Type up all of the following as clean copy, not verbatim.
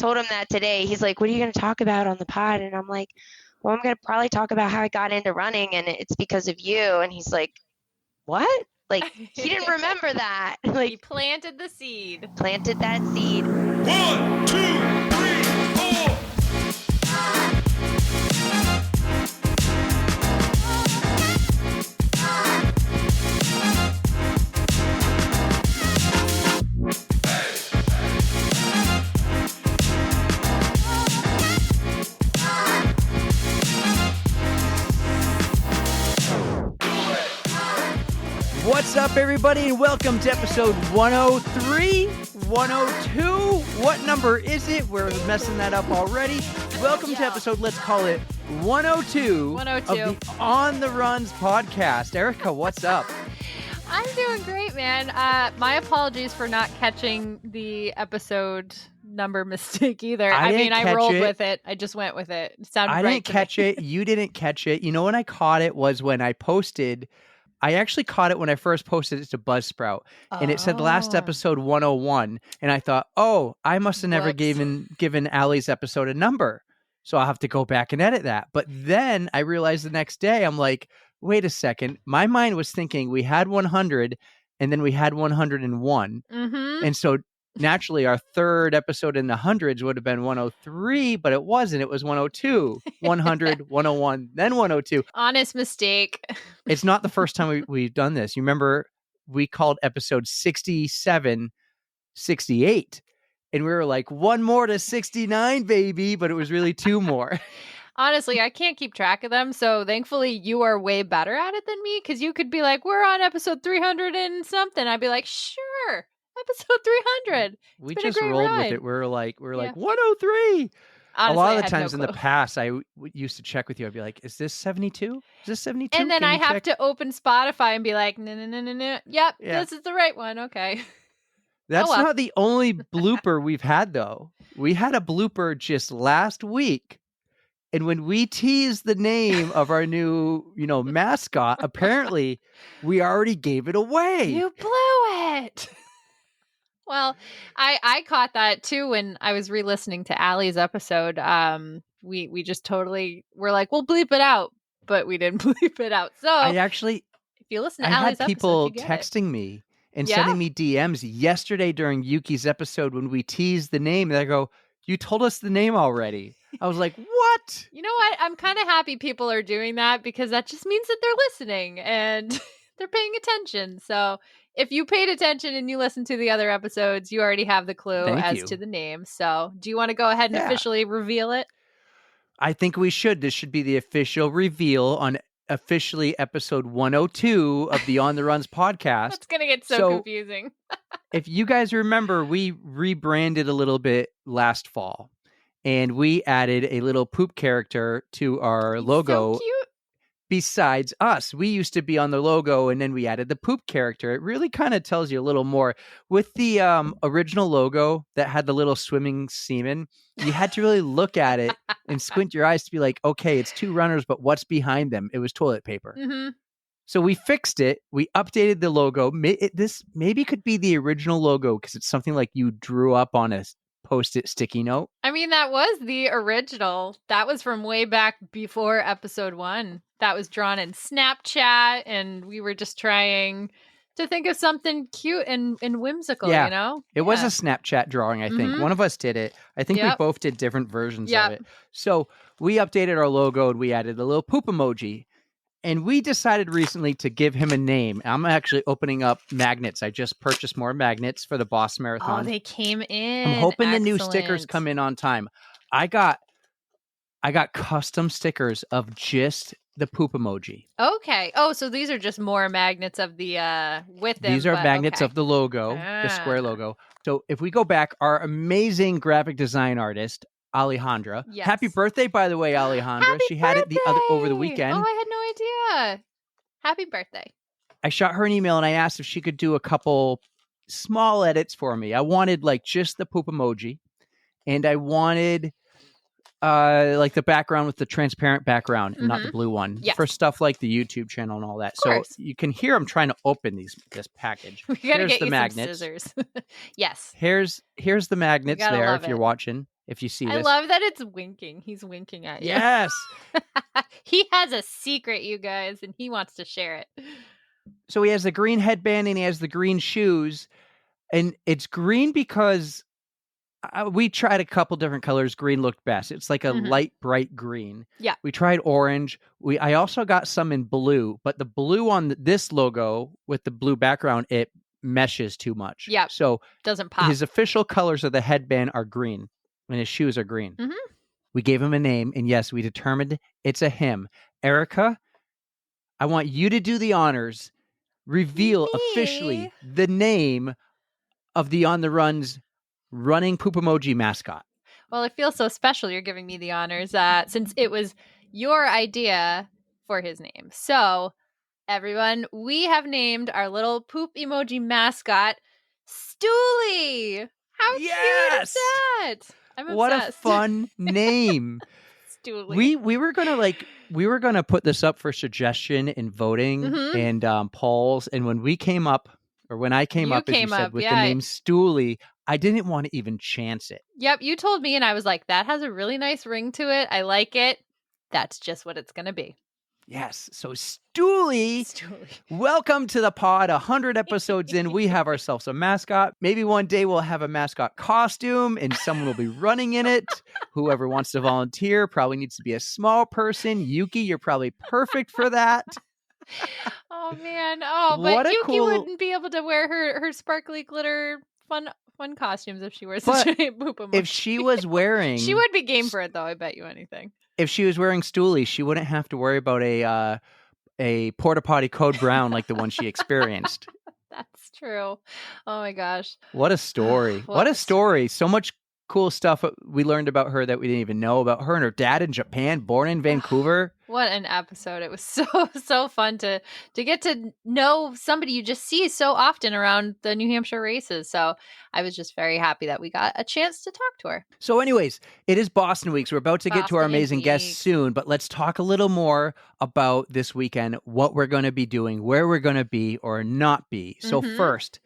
told him that today. He's like, what are you going to talk about on the pod? And I'm like, well, I'm going to probably talk about how I got into running and it's because of you. And he's like, what? Like, he didn't remember that. Like, He planted the seed. Planted that seed. 1, 2, 3, 4. What's up, everybody, and welcome to episode 103, 102. What number is it? We're messing that up already. Welcome to episode, let's call it 102, 102 of the On the Runs podcast. Erika, what's up? I'm doing great, man. My apologies for not catching the episode number mistake either. I rolled with it. I just went with it. It sounded right. I didn't catch it. You didn't catch it. You know when I caught it was when I posted. I actually caught it when I first posted it to Buzzsprout, and it said last episode 101, and I thought, oh, I must have never given Allie's episode a number, so I'll have to go back and edit that. But then I realized the next day, I'm like, wait a second. My mind was thinking we had 100, and then we had 101, and so naturally our third episode in the hundreds would have been 103, but it wasn't. It was 102, 100, 101, then 102. Honest mistake. It's not the first time we've done this. You remember we called episode 67, 68, and we were like, one more to 69, baby, but it was really two more. Honestly, I can't keep track of them, so thankfully you are way better at it than me, because you could be like, we're on episode 300 and something. I'd be like, sure. Episode 300. We just rolled ride. with it. We're like 103. Honestly, a lot of the times in the past, I used to check with you. I'd be like, is this 72? Is this 72? And then I have to open Spotify and be like, no. Yep, this is the right one. Okay. That's not the only blooper we've had, though. We had a blooper just last week. And when we teased the name of our new, mascot, apparently we already gave it away. You blew it. Well, I caught that too when I was re-listening to Allie's episode. We just totally were like, we'll bleep it out, but we didn't bleep it out. So if you listen to Allie's had people episode, texting me and sending me DMs yesterday during Yuki's episode when we teased the name, and I go, you told us the name already. I was like, what? You know what? I'm kind of happy people are doing that, because that just means that they're listening and they're paying attention. So if you paid attention and you listened to the other episodes, you already have the clue to the name. So do you want to go ahead and officially reveal it? I think we should. This should be the official reveal on officially episode 102 of the On the Runs podcast. It's going to get so confusing. If you guys remember, we rebranded a little bit last fall, and we added a little poop character to our logo. So cute. Besides us, we used to be on the logo, and then we added the poop character. It really kind of tells you a little more. With the original logo that had the little swimming semen, you had to really look at it and squint your eyes to be like, okay, it's two runners, but what's behind them? It was toilet paper. Mm-hmm. So we fixed it. We updated the logo. This maybe could be the original logo, because it's something like you drew up on a Post-it sticky note. I mean, that was the original. That was from way back before episode 1. That was drawn in Snapchat, and we were just trying to think of something cute and whimsical, It was a Snapchat drawing, I think. One of us did it. I think we both did different versions of it. So we updated our logo, and we added a little poop emoji. And we decided recently to give him a name. I'm actually opening up magnets. I just purchased more magnets for the Boss Marathon. Oh, they came in. I'm hoping the new stickers come in on time. I got custom stickers of just the poop emoji. Okay. Oh, so these are just more magnets of the with them. These are magnets of the logo, the square logo. So if we go back, our amazing graphic design artist, Alejandra. Yes. Happy birthday, by the way, Alejandra. She had it over the weekend. Oh, I had no idea. Happy birthday. I shot her an email and I asked if she could do a couple small edits for me. I wanted just the poop emoji, and I wanted the background with the transparent background and not the blue one for stuff like the YouTube channel and all that. So you can hear I'm trying to open this package. We gotta get the magnets. Some scissors. Yes. Here's the magnets there if you're watching. if you see I this. love that it's winking. He's winking at you. Yes. He has a secret, you guys, and he wants to share it. So he has the green headband and he has the green shoes. And it's green because we tried a couple different colors. Green looked best. It's like a light, bright green. Yeah. We tried orange. I also got some in blue, but the blue on this logo with the blue background, it meshes too much. Yeah. So doesn't pop. his official colors of the headband are green and his shoes are green. We gave him a name, and yes, we determined it's a him. Erika, I want you to do the honors. Reveal officially the name of the On the Run's running poop emoji mascot. Well, it feels so special you're giving me the honors since it was your idea for his name. So, everyone, we have named our little poop emoji mascot Stoolie. How cute is that? I'm obsessed. What a fun name. Stoolie. We were gonna put this up for suggestion and voting and polls. And when I came up, as you said, with the name Stoolie, I didn't want to even chance it. Yep, you told me, and I was like, that has a really nice ring to it. I like it. That's just what it's gonna be. Yes. So Stoolie, welcome to the pod. 100 episodes in, we have ourselves a mascot. Maybe one day we'll have a mascot costume and someone will be running in it. Whoever wants to volunteer probably needs to be a small person. Yuki, you're probably perfect for that. Oh man. Oh, but Yuki wouldn't be able to wear her sparkly glitter fun costumes if she wears such a poop emoji. If she was wearing she would be game for it though, I bet you anything. If she was wearing Stoolie, she wouldn't have to worry about a porta potty code brown like the one she experienced. That's true. Oh my gosh. What a story. What a story. So much cool stuff we learned about her that we didn't even know about her and her dad in Japan, born in Vancouver. What an episode. It was so fun to get to know somebody you just see so often around the New Hampshire races. So I was just very happy that we got a chance to talk to her. So anyways, it is Boston Week. So we're about to get to our amazing guests soon, but let's talk a little more about this weekend, what we're going to be doing, where we're going to be or not be. So first,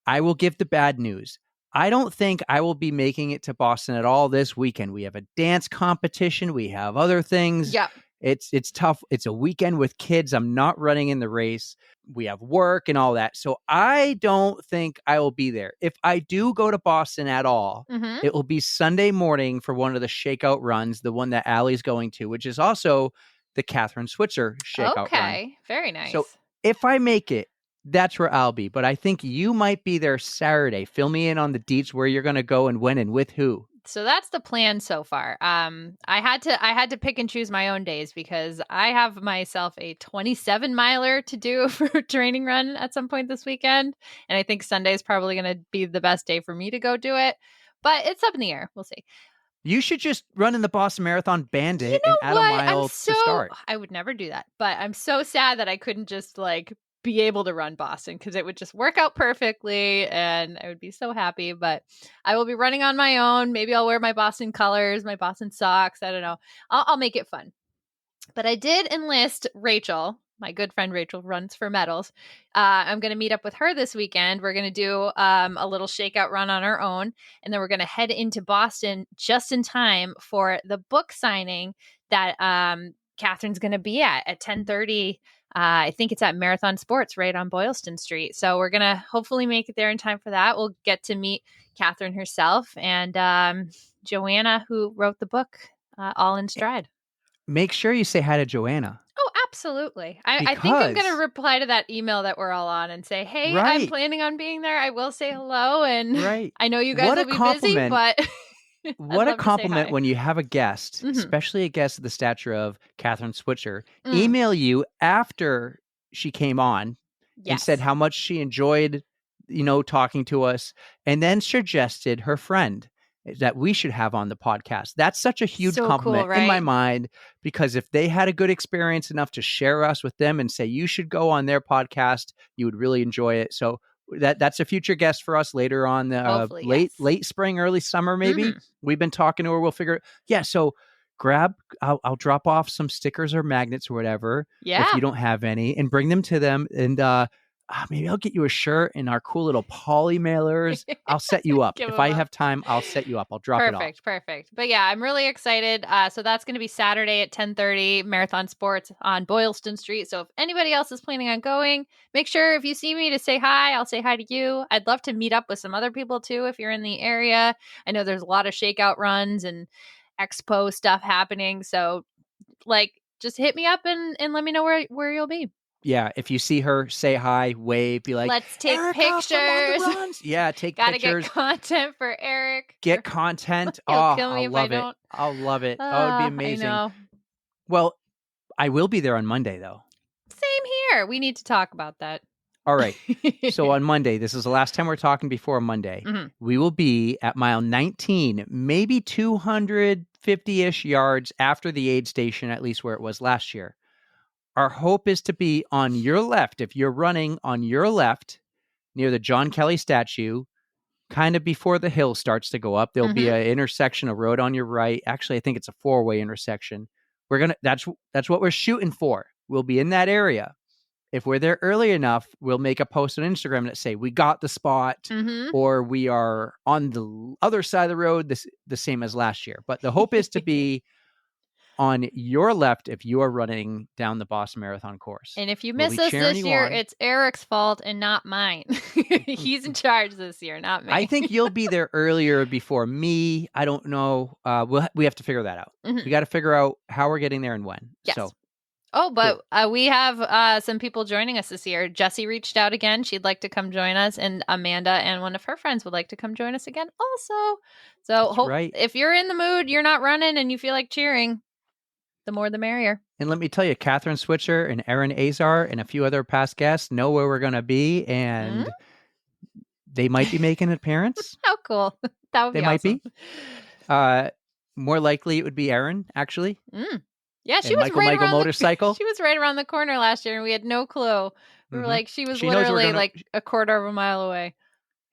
I will give the bad news. I don't think I will be making it to Boston at all this weekend. We have a dance competition. We have other things. Yeah. It's tough. It's a weekend with kids. I'm not running in the race. We have work and all that. So I don't think I will be there. If I do go to Boston at all, it will be Sunday morning for one of the shakeout runs, the one that Allie's going to, which is also the Catherine Switzer shakeout run. Okay, very nice. So if I make it, that's where I'll be. But I think you might be there Saturday. Fill me in on the deets where you're going to go and when and with who. So that's the plan so far. I had to pick and choose my own days because I have myself a 27 miler to do for a training run at some point this weekend. And I think Sunday is probably going to be the best day for me to go do it. But it's up in the air. We'll see. You should just run in the Boston Marathon Bandit and add a mile to start. I would never do that. But I'm so sad that I couldn't just be able to run Boston because it would just work out perfectly and I would be so happy. But I will be running on my own. Maybe I'll wear my Boston colors, my Boston socks. I don't know. I'll make it fun. But I did enlist Rachel. My good friend Rachel runs for medals. I'm going to meet up with her this weekend. We're going to do a little shakeout run on our own. And then we're going to head into Boston just in time for the book signing that Catherine's going to be at 10:30. I think it's at Marathon Sports right on Boylston Street. So we're going to hopefully make it there in time for that. We'll get to meet Catherine herself and Joanna, who wrote the book, all in stride. Make sure you say hi to Joanna. Oh, absolutely. I think I'm going to reply to that email that we're all on and say, hey, I'm planning on being there. I will say hello. And I know you guys will be busy, but... What a compliment when you have a guest, especially a guest of the stature of Catherine Switzer, email you after she came on and said how much she enjoyed, talking to us, and then suggested her friend that we should have on the podcast. That's such a huge compliment in my mind, because if they had a good experience enough to share us with them and say, you should go on their podcast, you would really enjoy it. So that's a future guest for us later on, late spring, early summer, maybe. We've been talking to her. We'll figure. Yeah. So I'll drop off some stickers or magnets or whatever. Yeah. If you don't have any, and bring them to them. And maybe I'll get you a shirt and our cool little poly mailers. I'll set you up. Give If them I up. have time, I'll set you up. I'll drop it off. Perfect. But yeah, I'm really excited. So that's going to be Saturday at 10:30, Marathon Sports on Boylston Street. So if anybody else is planning on going, make sure if you see me to say hi. I'll say hi to you. I'd love to meet up with some other people too if you're in the area. I know there's a lot of shakeout runs and expo stuff happening. So like just hit me up and let me know where you'll be. Yeah, if you see her, say hi, wave, be like, Let's take "Erika from On the pictures." Runs." Yeah, take Gotta pictures. get content for Eric. Get content. He'll kill me I'll if love I it. don't. I'll love it. Oh, it'd be amazing. I know. Well, I will be there on Monday, though. Same here. We need to talk about that. All right. So on Monday, this is the last time we're talking before Monday. Mhm. We will be at mile 19, maybe 250-ish yards after the aid station, at least where it was last year. Our hope is to be on your left. If you're running on your left near the John Kelly statue, kind of before the hill starts to go up, there'll be an intersection, a road on your right. Actually, I think it's a 4-way intersection. That's what we're shooting for. We'll be in that area. If we're there early enough, we'll make a post on Instagram that say we got the spot, or we are on the other side of the road, the same as last year. But the hope is to be on your left if you are running down the Boston Marathon course. And if you We'll miss be us cheering this you year, on. it's Eric's fault and not mine. He's in charge this year, not me. I think you'll be there earlier before me. I don't know. We have to figure that out. We got to figure out how we're getting there and when. Yes. So, oh, but we have some people joining us this year. Jessie reached out again. She'd like to come join us. And Amanda and one of her friends would like to come join us again also. So right. If you're in the mood, you're not running and you feel like cheering, the more the merrier. And let me tell you, Catherine Switzer and Aaron Azar and a few other past guests know where we're going to be, and they might be making an appearance. How cool. That would be awesome. Might be. More likely it would be Aaron, actually. Yeah, she and was right around motorcycle. She was right around the corner last year, and we had no clue. We were like, she was literally like a quarter of a mile away.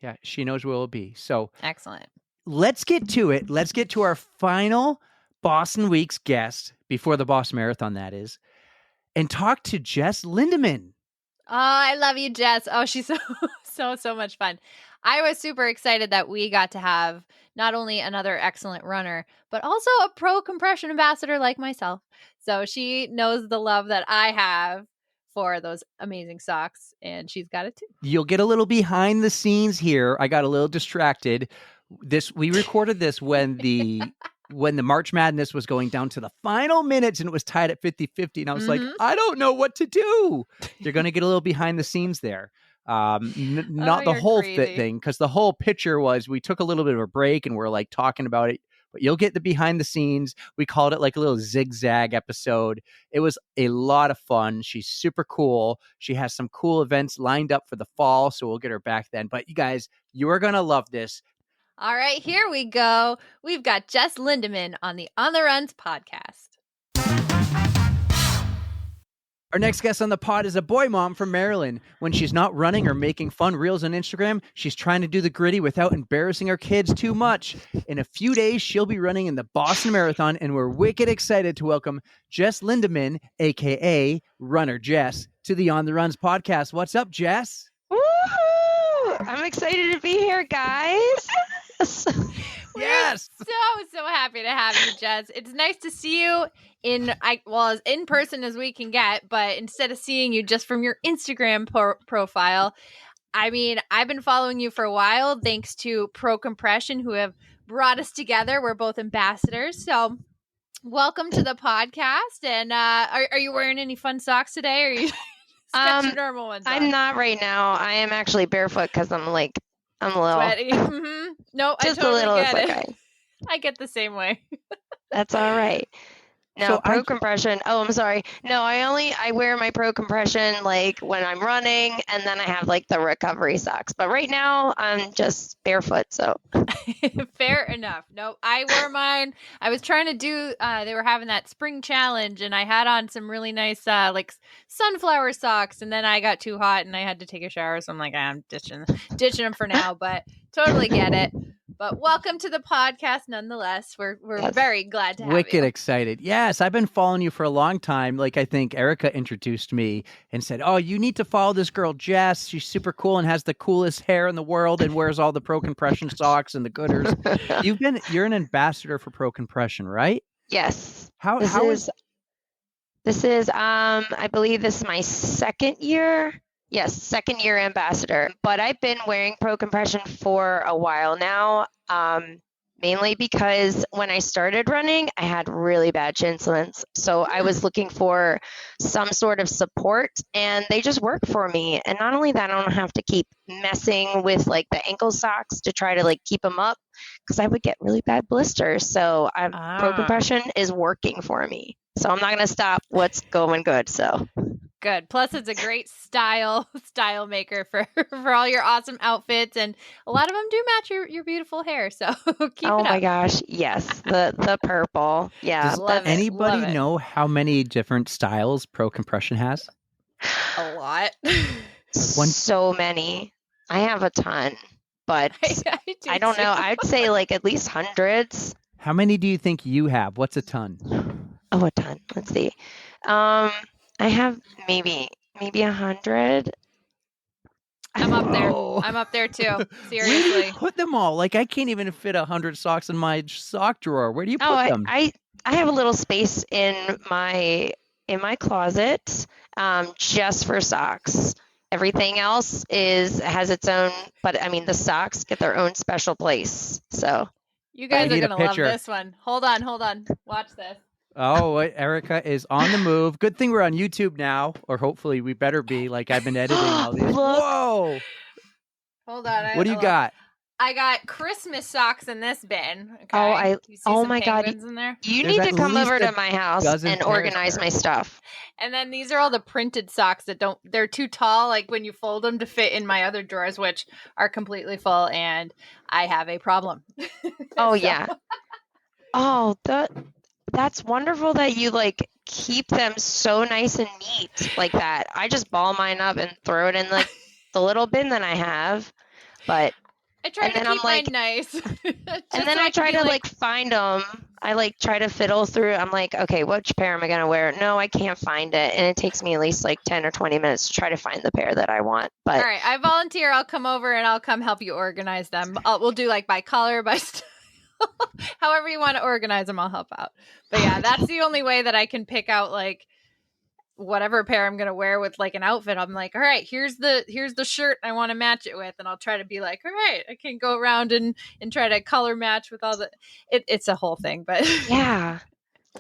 Yeah, she knows where we'll be. So excellent. Let's get to it. Let's get to our final Boston Week's guest before the Boston Marathon, that is, and talk to Jess Lindeman. Oh, I love you, Jess. Oh, she's so much fun. I was super excited that we got to have not only another excellent runner, but also a pro compression ambassador like myself. So she knows the love that I have for those amazing socks, and she's got it too. You'll get a little behind the scenes here. I got a little distracted. We recorded this when the March Madness was going down to the final minutes and it was tied at 50-50. And I was like, I don't know what to do. You're going to get a little behind the scenes there. Not the whole thing, because the whole picture was we took a little bit of a break and we're like talking about it. But you'll get the behind the scenes. We called it like a little zigzag episode. It was a lot of fun. She's super cool. She has some cool events lined up for the fall, so we'll get her back then. But you guys, you are going to love this. All right, here we go. We've got Jess Lindeman on the On the Runs podcast. Our next guest on the pod is a boy mom from Maryland. When she's not running or making fun reels on Instagram, she's trying to do the gritty without embarrassing her kids too much. In a few days, she'll be running in the Boston Marathon, and we're wicked excited to welcome Jess Lindeman, a.k.a. Runner Jess, to the On the Runs podcast. What's up, Jess? Woo-hoo! I'm excited to be here, guys. Yes. We're so happy to have you, Jess. It's nice to see you as in person as we can get, but instead of seeing you just from your Instagram profile, I mean, I've been following you for a while thanks to Pro Compression, who have brought us together. We're both ambassadors. So welcome to the podcast. And are you wearing any fun socks today, or are you got your normal ones on? I'm not right now. I am actually barefoot because I'm a little sweaty. No, just I totally a little. get It's it. okay. I get the same way. That's all right. No, So pro compression. Oh, I'm sorry. No, I wear my pro compression like when I'm running, and then I have like the recovery socks. But right now I'm just barefoot. So fair enough. No, I wore mine. I was trying to do. They were having that spring challenge, and I had on some really nice like sunflower socks. And then I got too hot, and I had to take a shower. So I'm like, I'm ditching them for now. But totally get it. But welcome to the podcast nonetheless. We're Yes. very glad to have Wicked you. excited. Yes, I've been following you for a long time. Like, I think Erika introduced me and said, oh, you need to follow this girl, Jess. She's super cool and has the coolest hair in the world and wears all the pro compression socks and the gooders. You're an ambassador for pro compression, right? Yes. How is This is I believe this is my second year. Yes, second year ambassador. But I've been wearing pro compression for a while now. Mainly because when I started running, I had really bad shin splints. So I was looking for some sort of support, and they just work for me. And not only that, I don't have to keep messing with like the ankle socks to try to like keep them up, because I would get really bad blisters. So pro compression is working for me. So I'm not going to stop what's going good. So Good. Plus, it's a great style maker for all your awesome outfits, and a lot of them do match your beautiful hair. So keep it up. oh my gosh, yes, the purple, yeah. Does Love it, anybody love it. know how many different styles pro compression has? A lot. So many. I have a ton, but I don't know. I'd say like at least hundreds. How many do you think you have? What's a ton? Oh, a ton. Let's see. I have maybe 100. I'm up there. Oh. I'm up there too. Seriously. Put them all. Like, I can't even fit 100 socks in my sock drawer. Where do you put them? I have a little space in my closet, just for socks. Everything else has its own, but I mean the socks get their own special place. So You guys are need a gonna love picture. this one. Hold on. Watch this. Oh, Erika is on the move. Good thing we're on YouTube now, or hopefully we better be. Like, I've been editing all these. Look. Whoa! Hold on. What do you got? I got Christmas socks in this bin. Okay. Oh, You see oh some my God. penguins in there? you There's need to at come least over a to my house dozen and pairs organize there. my stuff. And then these are all the printed socks that they're too tall, like when you fold them to fit in my other drawers, which are completely full, and I have a problem. Oh So- yeah. Oh, that's wonderful that you like keep them so nice and neat like that. I just ball mine up and throw it in like the little bin that I have. But I try And to then I'm keep mine like- nice. and then I try to like find them. I like try to fiddle through. I'm like, okay, which pair am I gonna wear? No, I can't find it, and it takes me at least like 10 or 20 minutes to try to find the pair that I want. But All right, I volunteer. I'll come over and I'll come help you organize them. We'll do like by color, by style. However you want to organize them, I'll help out. But yeah, that's the only way that I can pick out like whatever pair I'm gonna wear with like an outfit. I'm like, all right, here's the shirt I want to match it with, and I'll try to be like, all right, I can go around and try to color match with all the. It's a whole thing, but yeah,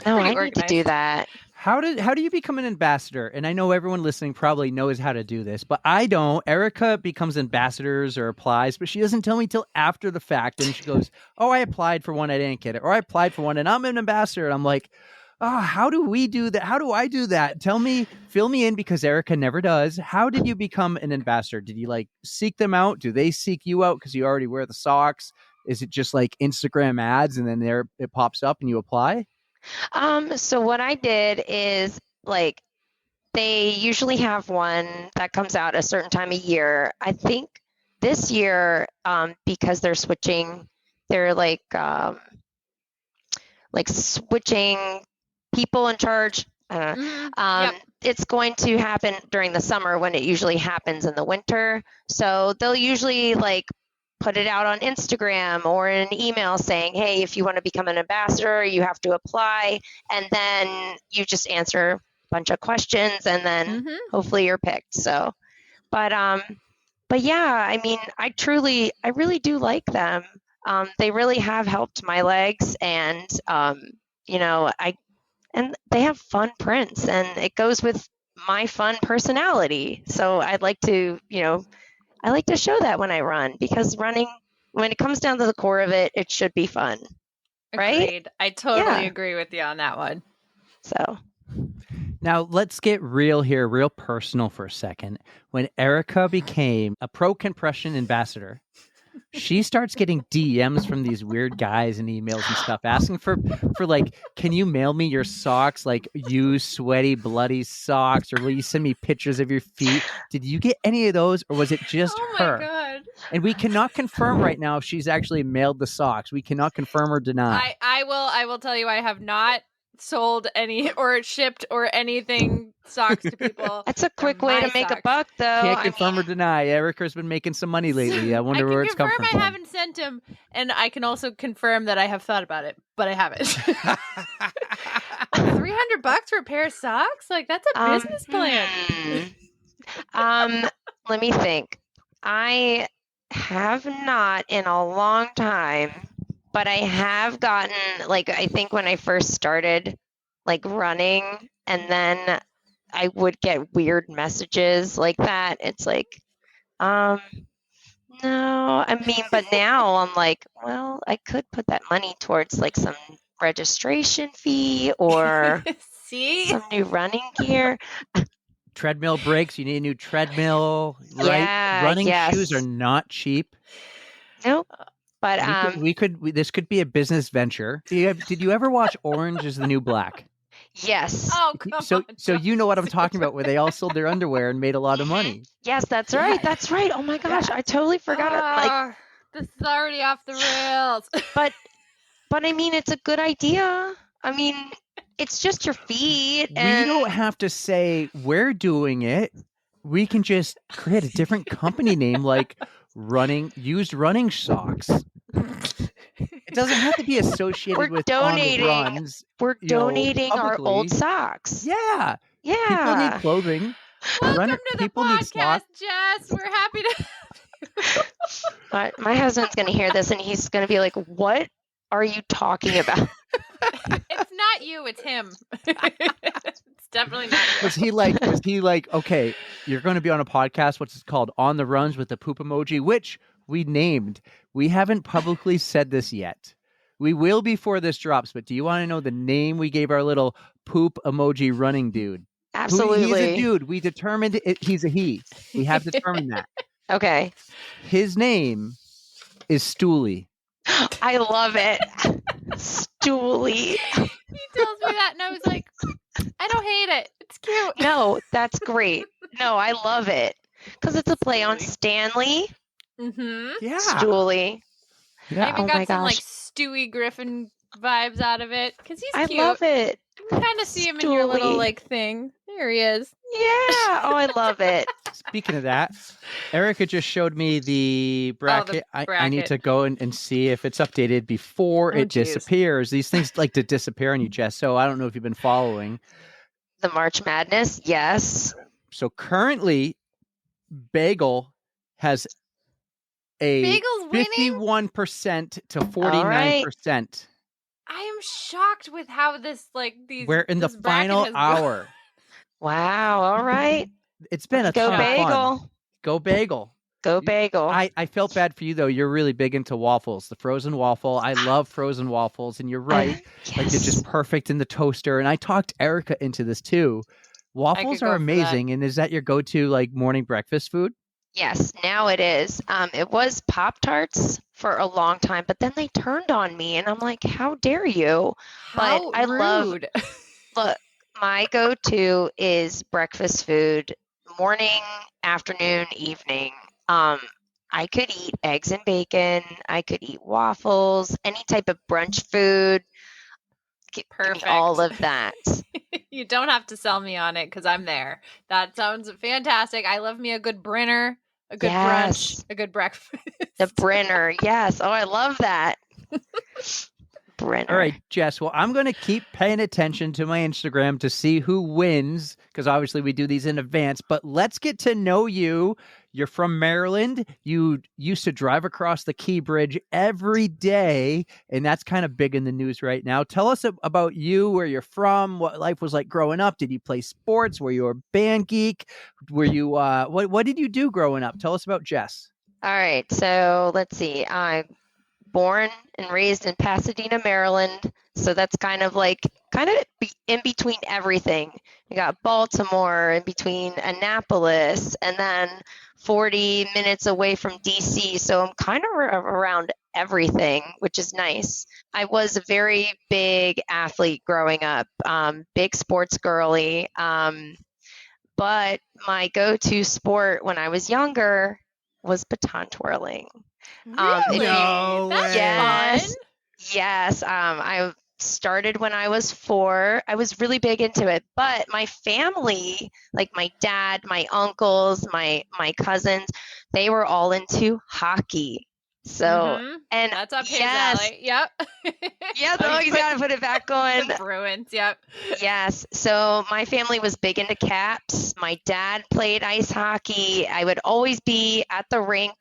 no, pretty I need to do organized. that. How do you become an ambassador? And I know everyone listening probably knows how to do this, but I don't. Erika becomes ambassadors or applies, but she doesn't tell me till after the fact. And she goes, "Oh, I applied for one, I didn't get it, or I applied for one, and I'm an ambassador." And I'm like, "Oh, how do we do that? How do I do that? Fill me in, because Erika never does. How did you become an ambassador? Did you like seek them out? Do they seek you out because you already wear the socks? Is it just like Instagram ads and then there it pops up and you apply?" So what I did is like they usually have one that comes out a certain time of year. I think this year, because they're switching, they're like switching people in charge. I don't know. Yep. It's going to happen during the summer when it usually happens in the winter. So they'll usually like put it out on Instagram or in an email saying, hey, if you want to become an ambassador, you have to apply. And then you just answer a bunch of questions and then hopefully you're picked. So, but yeah, I mean, I really do like them. They really have helped my legs, and, and they have fun prints, and it goes with my fun personality. So I'd like to, I like to show that when I run, because running, when it comes down to the core of it, it should be fun, right? Agreed. I totally Yeah. agree with you on that one. So Now, let's get real here, real personal for a second. When Erika became a pro compression ambassador, she starts getting DMs from these weird guys and emails and stuff asking for like, can you mail me your socks, like used, sweaty, bloody socks, or will you send me pictures of your feet? Did you get any of those, or was it just Oh her? my god. And we cannot confirm right now if she's actually mailed the socks. We cannot confirm or deny. I will tell you, I have not sold any or shipped or anything socks to people. That's a quick They're way my to make a socks. buck, though. Can't I confirm or mean, deny. Erica's been making some money lately. I wonder where it's come I from. can confirm I haven't sent him, and I can also confirm that I have thought about it, but I haven't. $300 for a pair of socks? Like, that's a business plan. Let me think. I have not in a long time, but I have gotten, like, I think when I first started, like, running, and then I would get weird messages like that. It's like, no, I mean, but now I'm like, well, I could put that money towards, like, some registration fee or See? some new running gear. Treadmill breaks. You need a new treadmill, right? Yeah, Running yes. shoes are not cheap. Nope. But This could be a business venture. Did you ever watch Orange is the New Black? yes. Oh, come on. So you know what I'm talking about, where they all sold their underwear and made a lot of money. Yes, that's right. That's right. Oh my gosh, I totally forgot it. Like, This is already off the rails. but I mean, it's a good idea. I mean, it's just your feet, and We don't have to say we're doing it. We can just create a different company name, like used running socks. It doesn't have to be associated We're with donating. on the runs. we're you know, donating our publicly. old socks. Yeah, people Yeah. need clothing. Welcome to the people need podcast, socks. Jess. We're happy to. But my husband's going to hear this, and he's going to be like, "What are you talking about?" It's not you, it's him. It's definitely not you. Was he like, okay, you're going to be on a podcast, what's it called? On the Runs with the poop emoji, which we named. We haven't publicly said this yet. We will before this drops, but do you want to know the name we gave our little poop emoji running dude? Absolutely. He's a dude. We determined he's a he. We have determined that. Okay. His name is Stoolie. I love it. Stoolie. He tells me that, and I was like, I don't hate it. It's cute. No, that's great. No, I love it because it's a play on Stanley. Mm-hmm. Yeah. Stoolie. I Yeah. even Oh got my some like gosh. Stewie Griffin vibes out of it because he's I cute. love it. You can kind of see him in your little Stoolie. like thing. There he is. Yeah. Oh, I love it. Speaking of that, Erica just showed me the bracket. I need bracket. to go and see if it's updated before Oh, it geez. disappears. These things like to disappear on you, Jess. So I don't know if you've been following. The March Madness. Yes. So currently, Bagel has a Bagel's winning. 51% to 49%. I am shocked with how this these. We're in the this bracket final has hour. Wow. All right. It's been a Go ton of fun. Bagel. Go Bagel. Go Bagel. I felt bad for you though. You're really big into waffles, the frozen waffle. I love frozen waffles, and you're right. Yes. Like they're just perfect in the toaster. And I talked Erica into this too. Waffles go are for amazing. And is that your go-to like morning breakfast food? Yes, now it is. It was Pop-Tarts for a long time, but then they turned on me, and I'm like, how dare you? But How I love- rude. Look, my go-to is breakfast food, morning, afternoon, evening. I could eat eggs and bacon. I could eat waffles, any type of brunch food. Give me Perfect. all of that. You don't have to sell me on it because I'm there. That sounds fantastic. I love me a good Brinner, a good Yes. brunch, a good breakfast. The Brenner, yes. Oh, I love that. Brenner. All right, Jess. Well, I'm going to keep paying attention to my Instagram to see who wins because obviously we do these in advance. But let's get to know you. You're from Maryland. You used to drive across the Key Bridge every day, and that's kind of big in the news right now. Tell us about you, where you're from, what life was like growing up. Did you play sports? Were you a band geek? Were you what did you do growing up? Tell us about Jess. All right, so let's see. I'm born and raised in Pasadena, Maryland. So that's kind of in between everything. You got Baltimore, in between Annapolis, and then 40 minutes away from DC. So I'm kind of around everything, which is nice. I was a very big athlete growing up, big sports girly. But my go-to sport when I was younger was baton twirling. Really? No That's way. fun. Yes. I started when I was 4. I was really big into it, but my family, like my dad, my uncles, my cousins, they were all into hockey. So, and That's up his yes, alley. Yep. yeah, the Hokies got to put it back on. The Bruins. Yep. Yes. So my family was big into caps. My dad played ice hockey. I would always be at the rink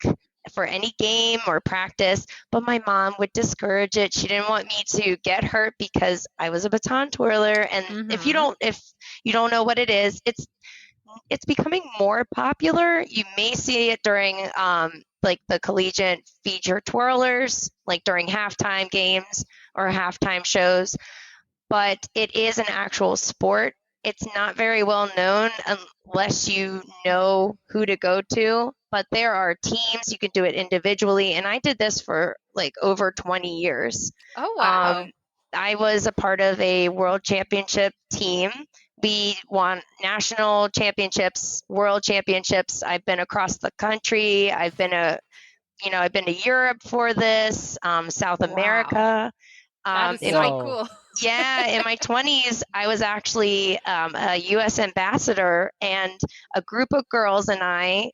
for any game or practice, but my mom would discourage it. She didn't want me to get hurt because I was a baton twirler. And if you don't know what it is, it's becoming more popular. You may see it during like the collegiate feature twirlers, like during halftime games or halftime shows, but it is an actual sport. It's not very well known unless you know who to go to, but there are teams. You can do it individually, and I did this for like over 20 years. Oh, wow. I was a part of a world championship team. We won national championships, world championships. I've been across the country. I've been to Europe for this, South Wow. America. That is in so my cool. in my 20s, I was actually a U.S. ambassador, and a group of girls and I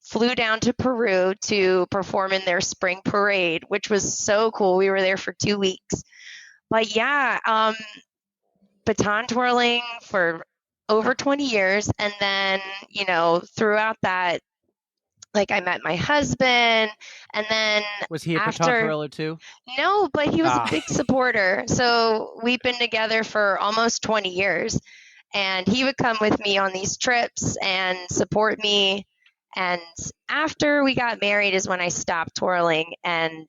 flew down to Peru to perform in their spring parade, which was so cool. We were there for 2 weeks. But yeah, baton twirling for over 20 years. And then, throughout that, like I met my husband, and then Was he a baton after, twirler too? no, but he was Ah. a big supporter. So we've been together for almost 20 years, and he would come with me on these trips and support me. And after we got married is when I stopped twirling, and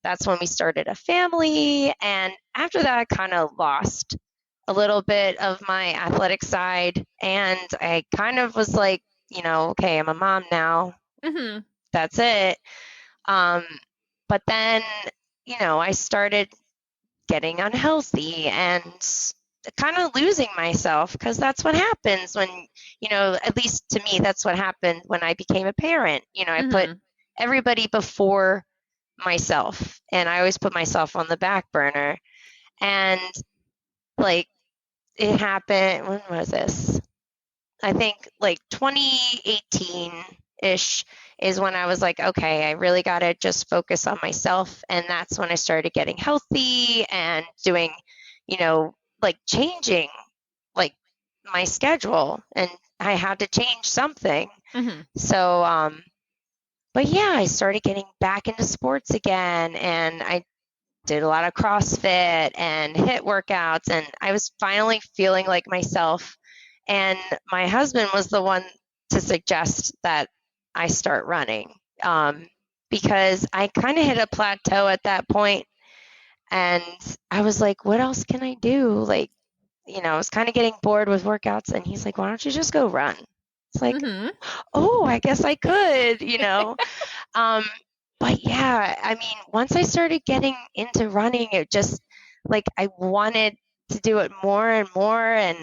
that's when we started a family. And after that, I kind of lost a little bit of my athletic side, and I kind of was like, okay, I'm a mom now. Mm-hmm. That's it. But then, I started getting unhealthy and kind of losing myself, because that's what happens when, at least to me, that's what happened when I became a parent. I put everybody before myself, and I always put myself on the back burner. And like, it happened, when was this? I think like 2018-ish is when I was like, okay, I really got to just focus on myself. And that's when I started getting healthy and doing, like changing like my schedule, and I had to change something. So, but yeah, I started getting back into sports again, and I did a lot of CrossFit and HIIT workouts, and I was finally feeling like myself. And my husband was the one to suggest that I start running, because I kind of hit a plateau at that point, and I was like, what else can I do? Like, I was kind of getting bored with workouts, and he's like, why don't you just go run? It's like, oh, I guess I could, But yeah, I mean, once I started getting into running, it just like I wanted to do it more and more, and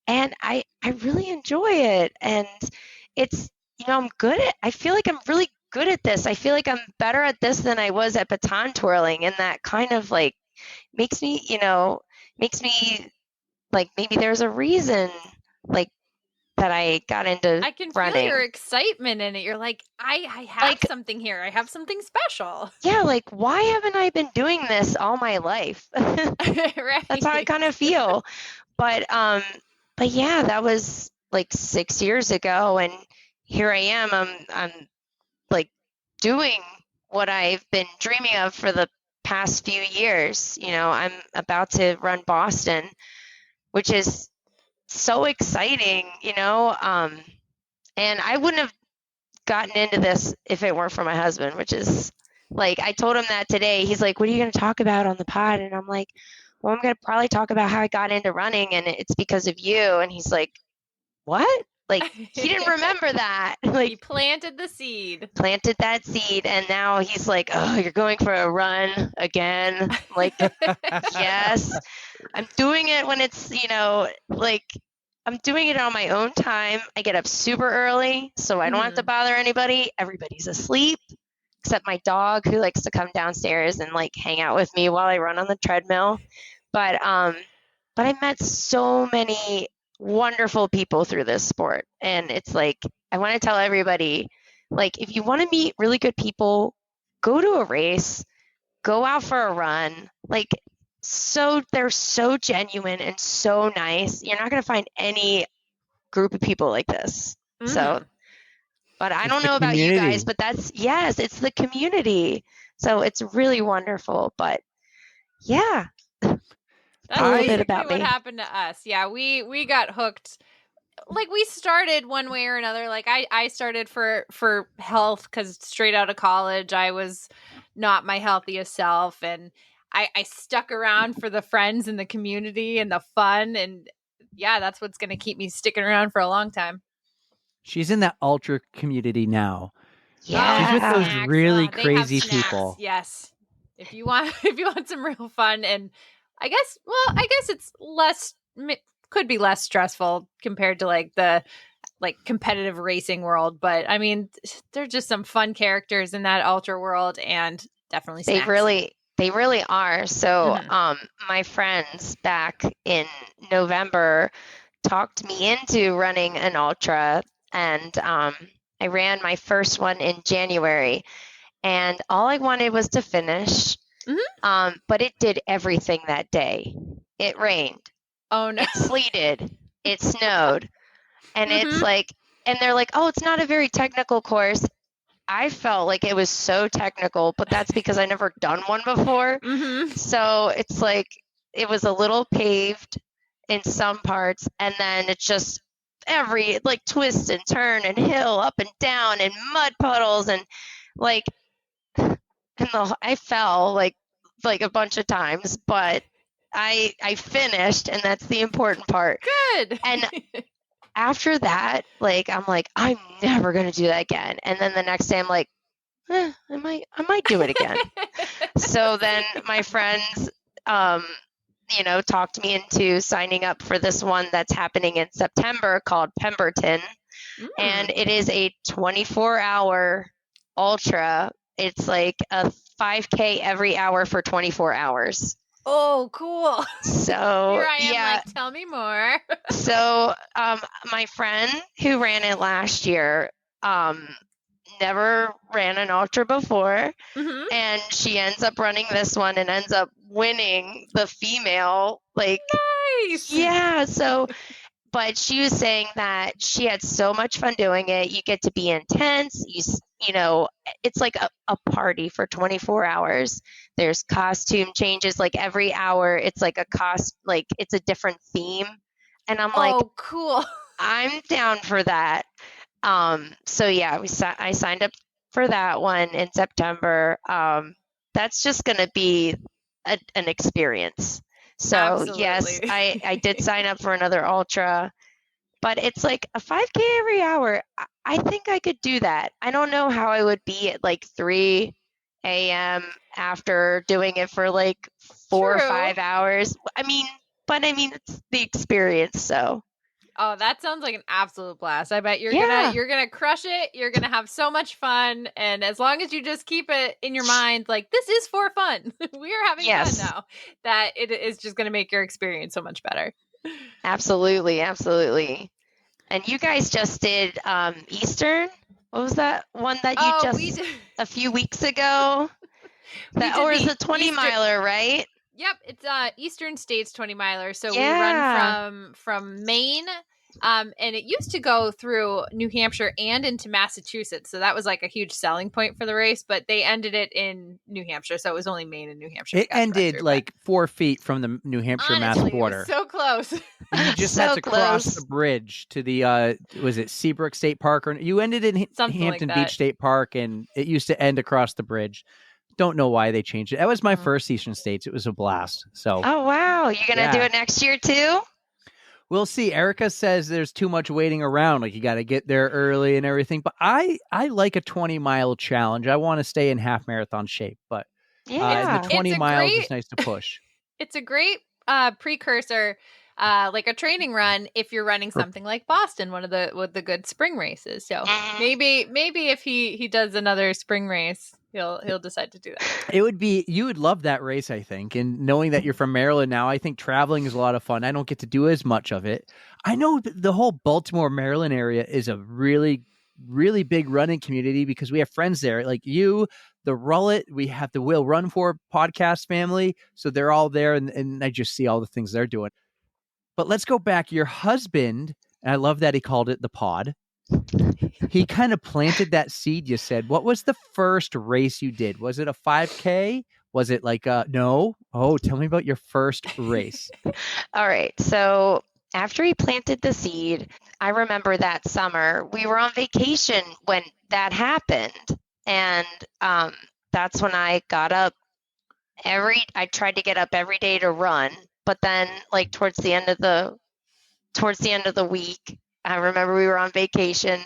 and I really enjoy it, and it's I feel like I'm really good at this. I feel like I'm better at this than I was at baton twirling, and that kind of like makes me like maybe there's a reason like that I got into I can running. feel your excitement in it. You're like, I have Like, something here. I have something special. Yeah, like why haven't I been doing this all my life? Right. That's how I kind of feel. But yeah, that was like 6 years ago, and here I am. I'm like doing what I've been dreaming of for the past few years. I'm about to run Boston, which is so exciting, and I wouldn't have gotten into this if it weren't for my husband, which is like, I told him that today. He's like, what are you going to talk about on the pod? And I'm like, well, I'm going to probably talk about how I got into running, and it's because of you. And he's like, what? Like, he didn't remember that. Like, You planted the seed. Planted that seed, and now he's like, oh, you're going for a run again? I'm like, yes, I'm doing it when it's, like I'm doing it on my own time. I get up super early, so I don't have to bother anybody. Everybody's asleep, except my dog, who likes to come downstairs and like hang out with me while I run on the treadmill. But I met so many wonderful people through this sport, and it's like I want to tell everybody, like, if you want to meet really good people, go to a race, go out for a run. Like, they're so genuine and so nice. You're not going to find any group of people like this. So, but I don't know about you guys, but it's the community. So it's really wonderful. But yeah, that's a little bit about what me. happened to us. Yeah, we got hooked. Like, we started one way or another. Like, I started for health, because straight out of college I was not my healthiest self, and I stuck around for the friends and the community and the fun, and yeah, that's what's going to keep me sticking around for a long time. She's in that ultra community now. Yeah, she's with those Snacks. really They have crazy snacks. people. Yes, if you want some real fun, and I guess it's less, could be less stressful compared to like the competitive racing world, but I mean, they're just some fun characters in that ultra world, and definitely snacks. They really are. So my friends back in November talked me into running an ultra, and I ran my first one in January, and all I wanted was to finish. But it did everything that day. It rained. Oh no. It sleeted. It snowed. And it's like, and they're like, oh, it's not a very technical course. I felt like it was so technical, but that's because I never done one before. So it's like, it was a little paved in some parts, and then it's just every like twist and turn and hill up and down and mud puddles, and like, I fell like a bunch of times, but I finished, and that's the important part. Good. And after that, like, I'm like, I'm never going to do that again. And then the next day I'm like, I might do it again. So then my friends, talked me into signing up for this one that's happening in September called Pemberton. And it is a 24-hour ultra. It's like a 5K every hour for 24 hours. Oh, cool. So here I am, like, tell me more. So my friend who ran it last year never ran an ultra before, and she ends up running this one and ends up winning the female. Like, nice. Yeah. So, but she was saying that she had so much fun doing it. You get to be intense. It's like a party for 24 hours. There's costume changes like every hour. It's like it's a different theme. And I'm like, oh, cool. I'm down for that. So yeah, I signed up for that one in September. That's just going to be an experience. So Absolutely. Yes, I did sign up for another ultra, but it's like a 5K every hour. I think I could do that. I don't know how I would be at like 3 a.m. after doing it for like 4 or 5 hours. I mean, it's the experience. So. Oh, that sounds like an absolute blast. I bet you're gonna crush it. You're gonna have so much fun, and as long as you just keep it in your mind, like, this is for fun. We are having fun now. That it is just gonna make your experience so much better. Absolutely. And you guys just did Eastern. What was that one that you just a few weeks ago? Or is it 20 miler, right? Yep, it's Eastern States 20 miler. So we run from Maine, and it used to go through New Hampshire and into Massachusetts. So that was like a huge selling point for the race, but they ended it in New Hampshire. So it was only Maine and New Hampshire. It ended like 4 feet from the New Hampshire Mass border. It was so close. You just had to cross the bridge to the was it Seabrook State Park, or you ended in Hampton Beach State Park, and it used to end across the bridge. Don't know why they changed it. That was my first Eastern States. It was a blast. So. Oh wow, you're gonna do it next year too? We'll see. Erika says there's too much waiting around. Like, you got to get there early and everything. But I like a 20-mile challenge. I want to stay in half marathon shape. But the 20 miles is nice to push. It's a great precursor. like a training run if you're running something like Boston, one of the good spring races. So maybe if he does another spring race, he'll decide to do that. You would love that race, I think. And knowing that you're from Maryland now, I think traveling is a lot of fun. I don't get to do as much of it. I know the whole Baltimore, Maryland area is a really, really big running community because we have friends there like you, the Rullet, we have the Will Run For podcast family. So they're all there and I just see all the things they're doing. But let's go back. Your husband, and I love that he called it the pod. He kind of planted that seed, you said. What was the first race you did? Was it a 5K? Was it like no? Oh, tell me about your first race. All right. So after he planted the seed, I remember that summer we were on vacation when that happened. And that's when I got up I tried to get up every day to run. But then like towards the end of the week, I remember we were on vacation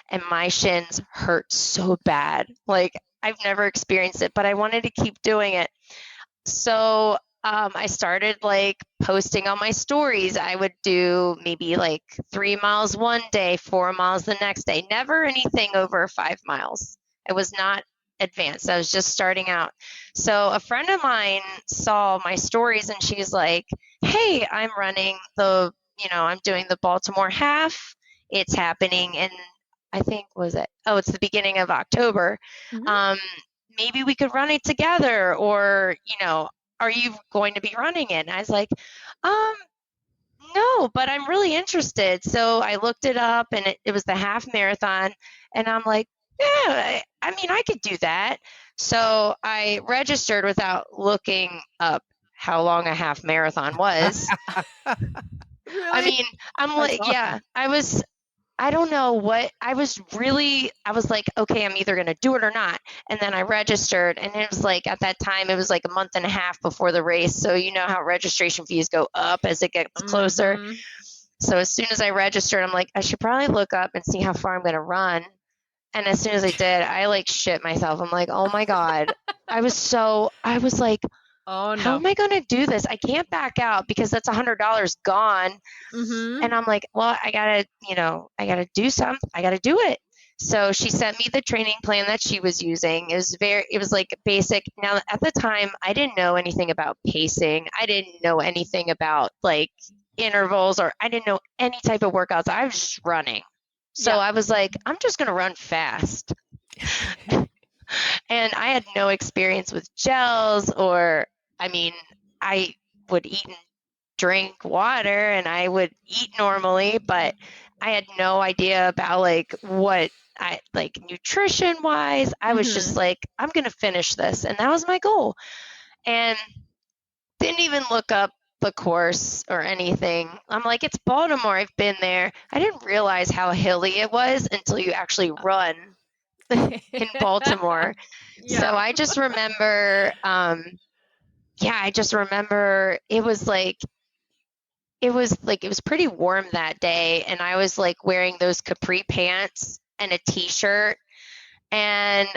and my shins hurt so bad. Like I've never experienced it, but I wanted to keep doing it. So I started like posting on my stories. I would do maybe like 3 miles one day, 4 miles the next day, never anything over 5 miles. I was not advanced. I was just starting out. So a friend of mine saw my stories and she's like, hey, I'm doing the Baltimore half. It's happening in, I think, it's the beginning of October. Maybe we could run it together, or, are you going to be running it? And I was like, no, but I'm really interested. So I looked it up and it was the half marathon. And I'm like, yeah, I could do that. So I registered without looking up how long a half marathon was. Really? I'm like, awesome. Yeah, I don't know what, I was like, okay, I'm either going to do it or not. And then I registered, and it was like, at that time, it was like a month and a half before the race. So you know how registration fees go up as it gets closer. So as soon as I registered, I'm like, I should probably look up and see how far I'm going to run. And as soon as I did, I like shit myself. I'm like, oh my God. I was like, oh no, how am I going to do this? I can't back out because that's $100 gone. And I'm like, well, I gotta do something. I gotta do it. So she sent me the training plan that she was using. It was like basic. Now at the time, I didn't know anything about pacing. I didn't know anything about like intervals, or I didn't know any type of workouts. I was just running. So I was like, I'm just going to run fast. And I had no experience with gels, I would eat and drink water and I would eat normally, but I had no idea about like what I like nutrition wise. I was just like, I'm going to finish this. And that was my goal. And didn't even look up the course or anything. I'm like, it's Baltimore. I've been there. I didn't realize how hilly it was until you actually run in Baltimore. So I just remember, it was pretty warm that day. And I was like wearing those capri pants and a t-shirt, and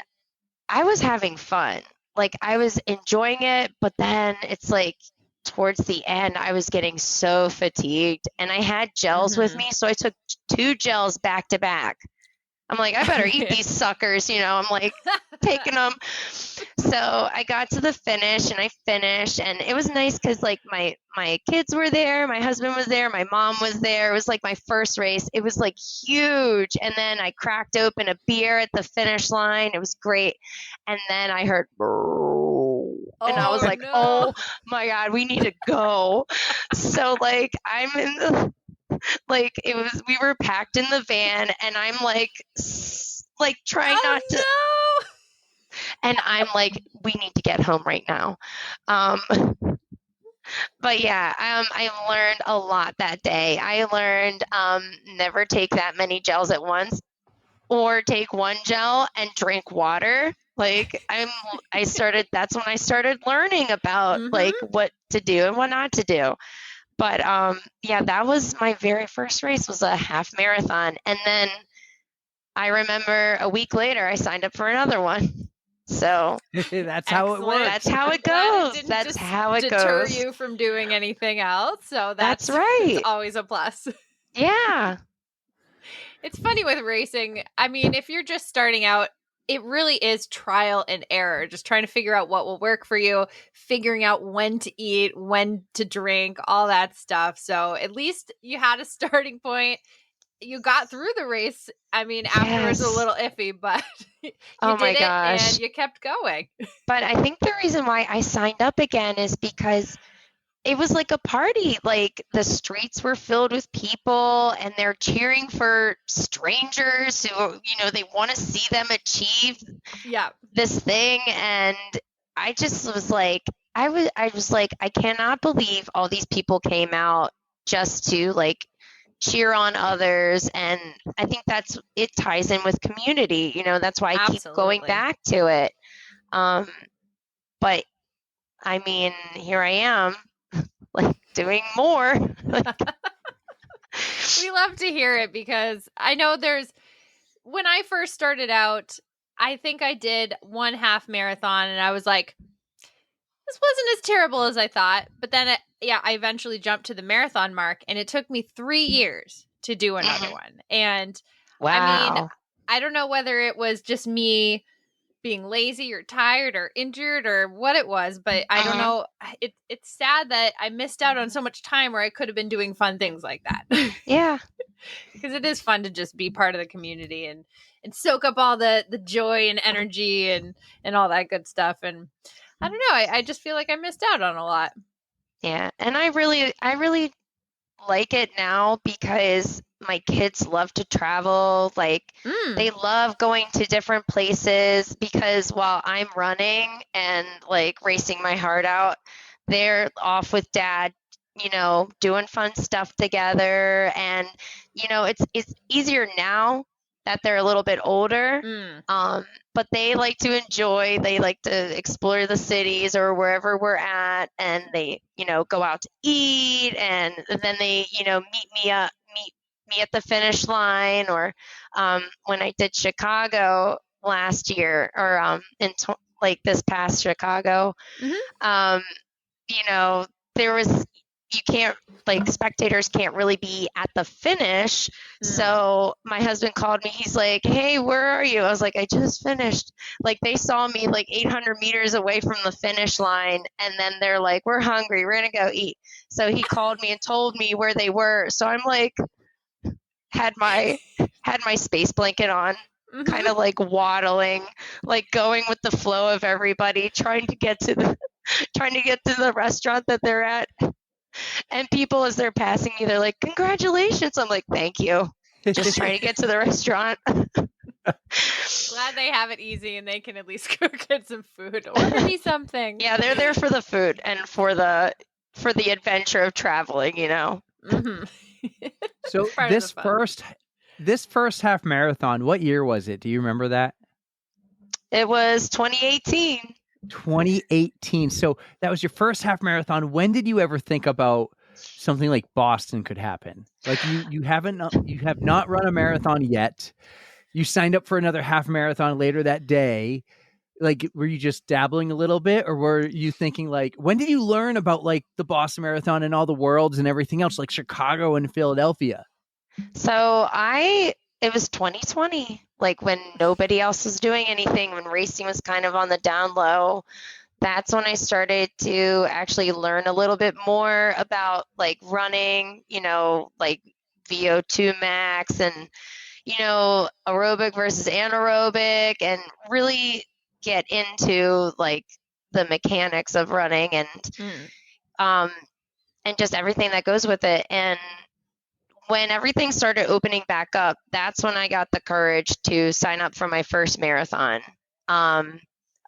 I was having fun. Like I was enjoying it, but then it's like, towards the end, I was getting so fatigued, and I had gels with me. So I took 2 gels back to back. I'm like, I better eat these suckers, I'm like taking them. So I got to the finish and I finished, and it was nice because like my kids were there, my husband was there, my mom was there. It was like my first race. It was like huge. And then I cracked open a beer at the finish line. It was great. And then I heard, and I was like, no. Oh my God, we need to go. So like I'm in the, like we were packed in the van, and I'm like trying not to. No. And I'm like, we need to get home right now. But yeah, I learned a lot that day. I learned never take that many gels at once, or take one gel and drink water. Like that's when I started learning about like what to do and what not to do. But that was my very first race, was a half marathon. And then I remember a week later, I signed up for another one. So That's how it Excellent. works. that's how it Glad goes. didn't That's just how it deter goes. you from doing anything else. So That's that's right. It's always a plus. Yeah. It's funny with racing. I mean, if you're just starting out, it really is trial and error, just trying to figure out what will work for you, figuring out when to eat, when to drink, all that stuff. So at least you had a starting point. You got through the race. I mean, afterwards a Yes. little iffy, but you Oh my did it gosh. and you kept going. But I think the reason why I signed up again is because it was like a party. Like the streets were filled with people and they're cheering for strangers who, they want to see them achieve Yeah. this thing. And I just was like, I was like, I cannot believe all these people came out just to like cheer on others. And I think it ties in with community. That's why I keep going Absolutely. back to it. But I mean, here I am, like doing more. We love to hear it because I know when I first started out, I think I did one half marathon and I was like, this wasn't as terrible as I thought. But then, I eventually jumped to the marathon mark and it took me 3 years to do another one. And I mean, Wow. I don't know whether it was just me being lazy or tired or injured or what it was, but I don't know. It's sad that I missed out on so much time where I could have been doing fun things like that. Yeah. Because it is fun to just be part of the community and soak up all the joy and energy and all that good stuff. And I don't know, I just feel like I missed out on a lot. Yeah. And I really like it now because my kids love to travel. Like they love going to different places because while I'm running and like racing my heart out, they're off with dad, doing fun stuff together. And, it's easier now that they're a little bit older. But they like to explore the cities or wherever we're at, and they, go out to eat, and then they, meet me at the finish line. Or when I did Chicago last year, or like this past Chicago, there was you can't like spectators can't really be at the finish. So my husband called me. He's like, "Hey, where are you?" I was like, "I just finished." Like they saw me like 800 meters away from the finish line, and then they're like, "We're hungry. We're gonna go eat." So he called me and told me where they were. So I'm like, had my space blanket on, kind of like waddling, like going with the flow of everybody, trying to get to the restaurant that they're at. And people, as they're passing me, they're like, "Congratulations." I'm like, "Thank you." Just trying to get to the restaurant. Glad they have it easy and they can at least go get some food. Order me something. Yeah, they're there for the food and for the adventure of traveling, So Part of the fun. this first half marathon, what year was it? Do you remember that? It was 2018. 2018. So that was your first half marathon. When did you ever think about something like Boston could happen? Like you have not run a marathon yet. You signed up for another half marathon later that day. Like, were you just dabbling a little bit, or were you thinking like, when did you learn about like the Boston Marathon and all the worlds and everything else, like Chicago and Philadelphia? So it was 2020, like when nobody else was doing anything, when racing was kind of on the down low. That's when I started to actually learn a little bit more about like running, like VO2 max and, aerobic versus anaerobic, and really get into like the mechanics of running and just everything that goes with it. And when everything started opening back up, that's when I got the courage to sign up for my first marathon.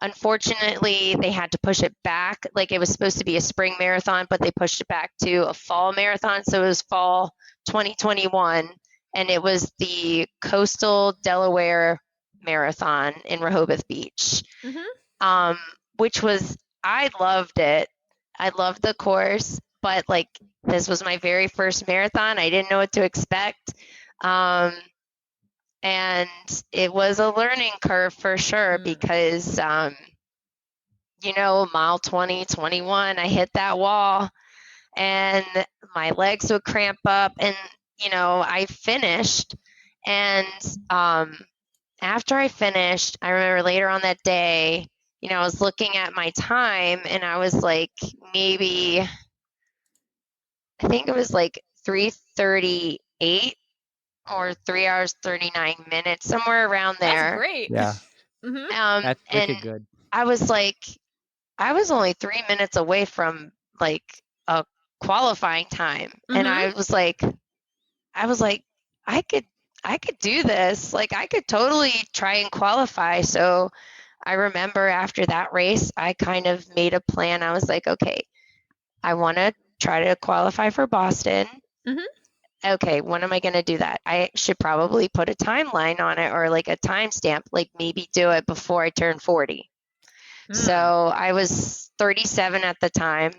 Unfortunately, they had to push it back. Like it was supposed to be a spring marathon, but they pushed it back to a fall marathon. So it was fall 2021, and it was the Coastal Delaware Marathon in Rehoboth Beach, which was, I loved it. I loved the course, but like this was my very first marathon. I didn't know what to expect. And it was a learning curve for sure because, mile 20, 21, I hit that wall and my legs would cramp up and, I finished. And after I finished, I remember later on that day, I was looking at my time and I was like, maybe, I think it was like 3:38 or 3 hours, 39 minutes, somewhere around there. That's great. Yeah. That's wicked And good. I was like, I was only 3 minutes away from like a qualifying time. And I was like, I could do this. Like I could totally try and qualify. So I remember after that race, I kind of made a plan. I was like, okay, I want to try to qualify for Boston. Okay, when am I going to do that? I should probably put a timeline on it or like a timestamp, like maybe do it before I turn 40. So I was 37 at the time.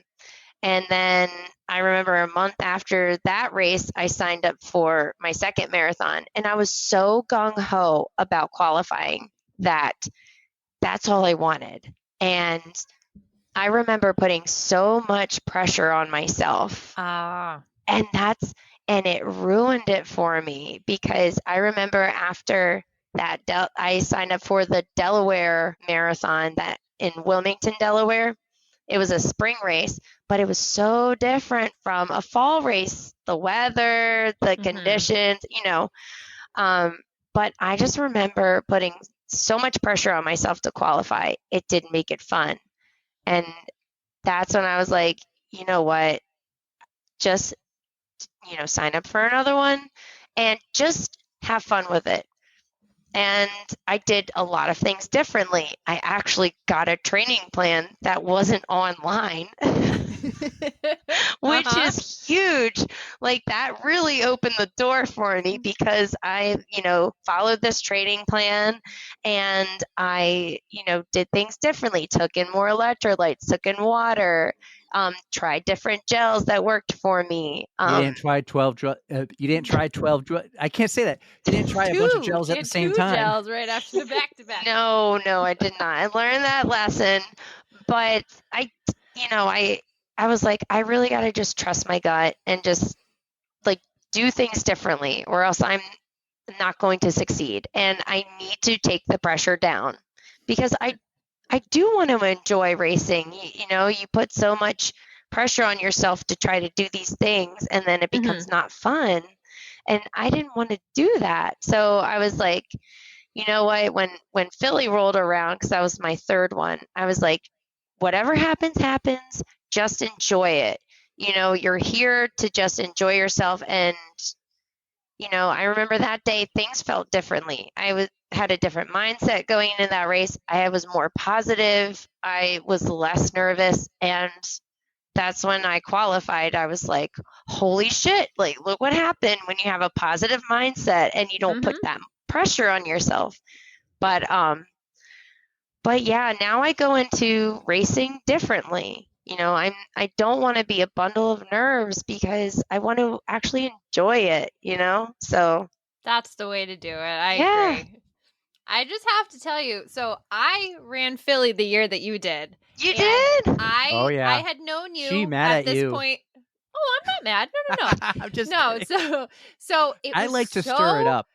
And then I remember a month after that race, I signed up for my second marathon. And I was so gung-ho about qualifying that that's all I wanted. And I remember putting so much pressure on myself. And it ruined it for me because I remember after that, I signed up for the Delaware Marathon that in Wilmington, Delaware. It was a spring race, but it was so different from a fall race. The weather, the conditions, but I just remember putting so much pressure on myself to qualify. It didn't make it fun. And that's when I was like, you know what, just, sign up for another one and just have fun with it. And I did a lot of things differently. I actually got a training plan that wasn't online, which is huge. Like that really opened the door for me because I, followed this training plan and I, did things differently, took in more electrolytes, took in water, tried different gels that worked for me. You didn't try 12 I can't say that. You didn't try a bunch of gels at the same time. Gels right after the back-to-back. No, I did not. I learned that lesson, but I was like, I really got to just trust my gut and just like do things differently or else I'm not going to succeed. And I need to take the pressure down because I do want to enjoy racing. You put so much pressure on yourself to try to do these things and then it becomes not fun. And I didn't want to do that. So I was like, you know what, when Philly rolled around, because that was my third one, I was like, whatever happens, happens. Just enjoy it. You're here to just enjoy yourself. And, I remember that day things felt differently. I had a different mindset going into that race. I was more positive. I was less nervous. And that's when I qualified. I was like, holy shit, like, look what happened when you have a positive mindset and you don't put that pressure on yourself. But yeah, now I go into racing differently. I don't want to be a bundle of nerves because I want to actually enjoy it, so. That's the way to do it. I agree. I just have to tell you, so I ran Philly the year that you did. You did? I had known you She mad at this you. point. Oh, I'm not mad. No. I'm just No, kidding. so it was I like to so stir it up.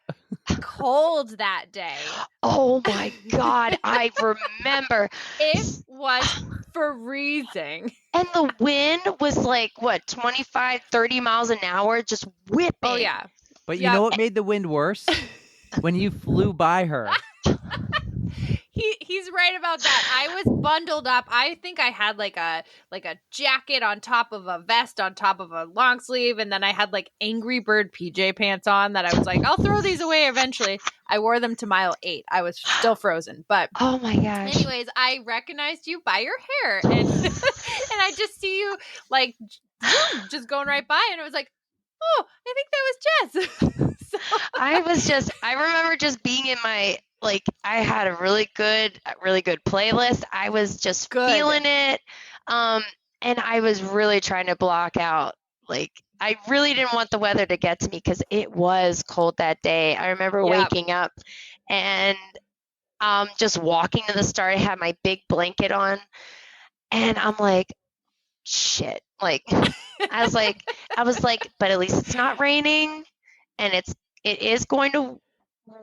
cold that day. Oh my God, I remember. It was freezing. And the wind was like, what, 25, 30 miles an hour, just whipping. Oh, yeah. But you know what made the wind worse? When you flew by her. He's right about that. I was bundled up. I think I had like a jacket on top of a vest on top of a long sleeve, and then I had like Angry Bird PJ pants on that I was like, I'll throw these away eventually. I wore them to mile 8. I was still frozen, but oh my gosh. Anyways, I recognized you by your hair, and and I just see you like just going right by, and it was like, oh, I think that was Jess. So. I remember just being in my, like, I had a really good playlist. I was just feeling it. And I was really trying to block out Like, I really didn't want the weather to get to me because it was cold that day. I remember waking up and just walking to the store. I had my big blanket on, and I'm like, shit. Like, I was like, but at least it's not raining, and it is going to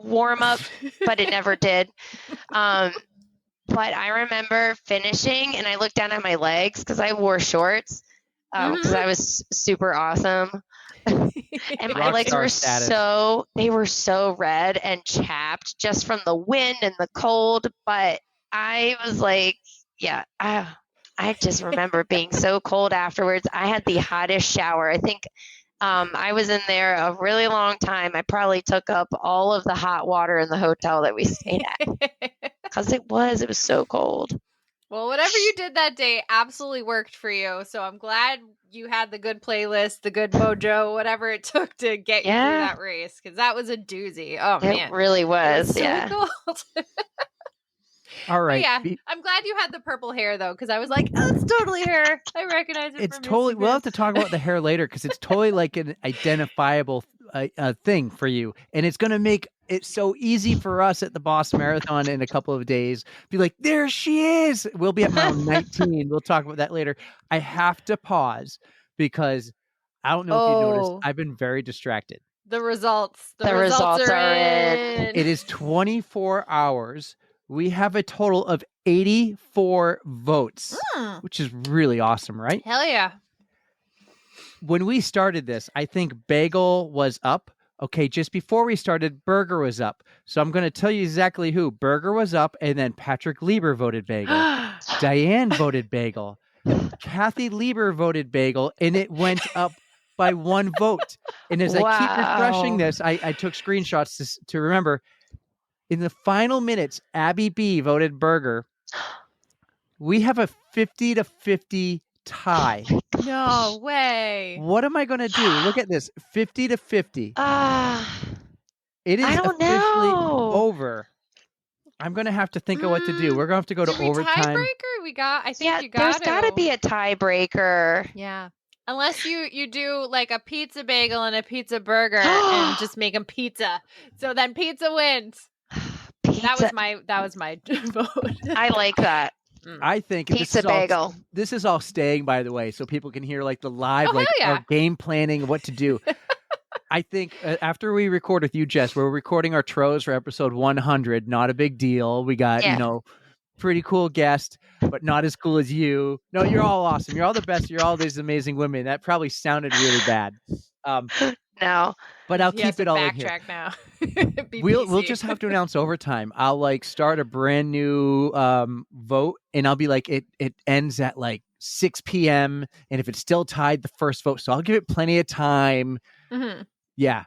warm up, but it never did. But I remember finishing, and I looked down at my legs because I wore shorts because I was super awesome. And my legs were they were so red and chapped just from the wind and the cold. But I was like, yeah, I just remember being so cold afterwards. I had the hottest shower. I think I was in there a really long time. I probably took up all of the hot water in the hotel that we stayed at because it was so cold. Well, whatever you did that day absolutely worked for you. So I'm glad you had the good playlist, the good mojo, whatever it took to get you through that race, because that was a doozy. Oh, man. It really was. So cold. All right. But yeah, I'm glad you had the purple hair, though, because I was like, oh, it's totally her. I recognize it. It's totally, we'll have to talk about the hair later because it's totally like an identifiable thing for you. And it's going to make it so easy for us at the Boston Marathon in a couple of days. Be like, there she is. We'll be at mile 19. We'll talk about that later. I have to pause because I don't know if you noticed, I've been very distracted. The results. The results are in. It is 24 hours. We have a total of 84 votes, which is really awesome, right? Hell yeah. When we started this, I think Bagel was up. Okay, just before we started, Burger was up. So I'm going to tell you exactly who. Burger was up, and then Patrick Lieber voted Bagel. Diane voted Bagel. Kathy Lieber voted Bagel, and it went up by 1 vote. And as I keep refreshing this, I took screenshots to remember. In the final minutes, Abby B voted Burger. We have a 50-50 tie. No way. What am I going to do? Look at this. 50-50. It is officially over. I'm going to have to think of what to do. We're going to have to go to overtime. Tiebreaker? I think you got there's got to be a tiebreaker. Yeah. Unless you do like a pizza bagel and a pizza burger and just make them pizza. So then pizza wins. Pizza. That was my vote. I like that. I think pizza bagel. This is all staying, by the way, so people can hear like the live, our game planning of what to do. I think after we record with you, Jess, we're recording our Tros for episode 100. Not a big deal. We got, pretty cool guest, but not as cool as you. No, you're all awesome. You're all the best. You're all these amazing women. That probably sounded really bad. No. But I'll keep it all in here. Backtrack now. We'll just have to announce overtime. I'll like start a brand new vote, and I'll be like, it ends at like 6 p.m. And if it's still tied, the first vote. So I'll give it plenty of time. Mm-hmm. Yeah.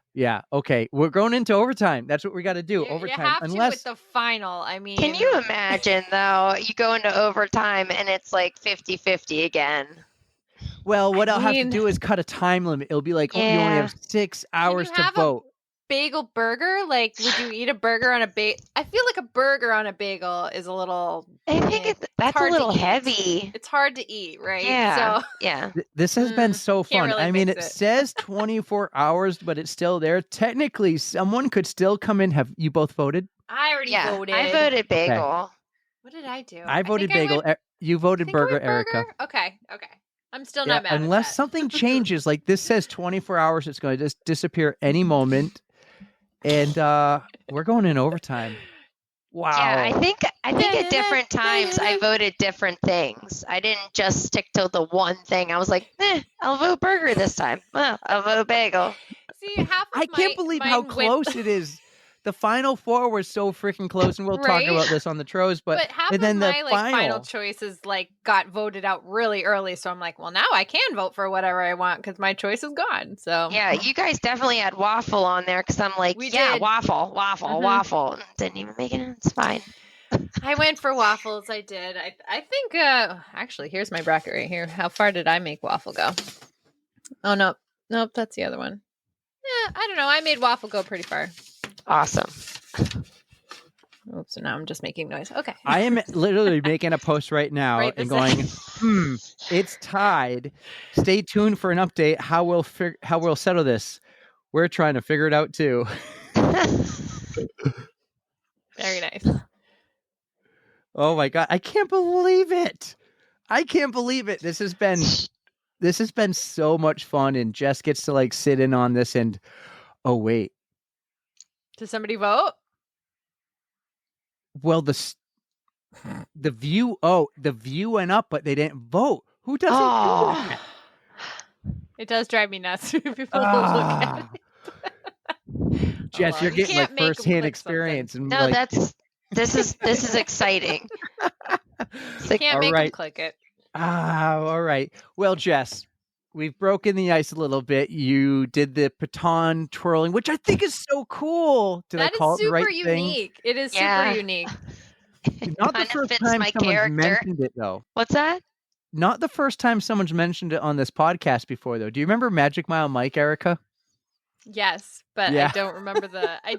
Okay, we're going into overtime. That's what we got to do. Overtime. You have to with the final. I mean, can you imagine though? You go into overtime and it's like 50-50 again. Well, what I'll have to do is cut a time limit. It'll be like, you only have 6 hours to vote. Bagel burger? Like, would you eat a burger on a bagel? I feel like a burger on a bagel is a little. I think that's a little heavy. It's hard to eat, right? Yeah. So, yeah. This has been so fun. Really I mean, it says 24 hours, but it's still there. Technically, someone could still come in. Have you both voted? I already voted. I voted bagel. Okay. What did I do? I voted bagel. You voted burger, Erika. Okay. I'm still not mad. Unless something changes, like this says 24 hours, it's going to just disappear any moment. And we're going in overtime. Wow. Yeah, I think at different times I voted different things. I didn't just stick to the one thing. I was like, I'll vote burger this time. Well, I'll vote bagel. See, I can't believe how close it is. The final four were so freaking close, and we'll talk about this on the Tros. But half and then of my final choices got voted out really early, so I'm like, well, now I can vote for whatever I want because my choice is gone. So yeah, you guys definitely had waffle on there because I'm like, did. waffle. Didn't even make it. It's fine. I went for waffles. I did. I think actually, here's my bracket right here. How far did I make waffle go? Oh nope, that's the other one. Yeah, I don't know. I made waffle go pretty far. Awesome. Oops, so now I'm just making noise. Okay. I am literally making a post right now Right and this going, it's tied. Stay tuned for an update. How we'll settle this. We're trying to figure it out too. Very nice. Oh my God. I can't believe it. This has been so much fun, and Jess gets to like sit in on this and oh wait. Does somebody vote? Well, the view went up, but they didn't vote. Who doesn't do that? It does drive me nuts when people look at it. Jess, well, you're you getting can't like make 'em firsthand click experience, and No, like, this is exciting. You can't make them Alright. click it. all right. Well, Jess, we've broken the ice a little bit. You did the baton twirling, which I think is so cool. Did I That call is it the right super thing? unique. It is Yeah. super unique. Not the Kind of first fits time my someone's character. mentioned it, though. What's that? Not the first time someone's mentioned it on this podcast before, though. Do you remember Magic Mile Mike, Erika? Yes, but Yeah. I don't remember I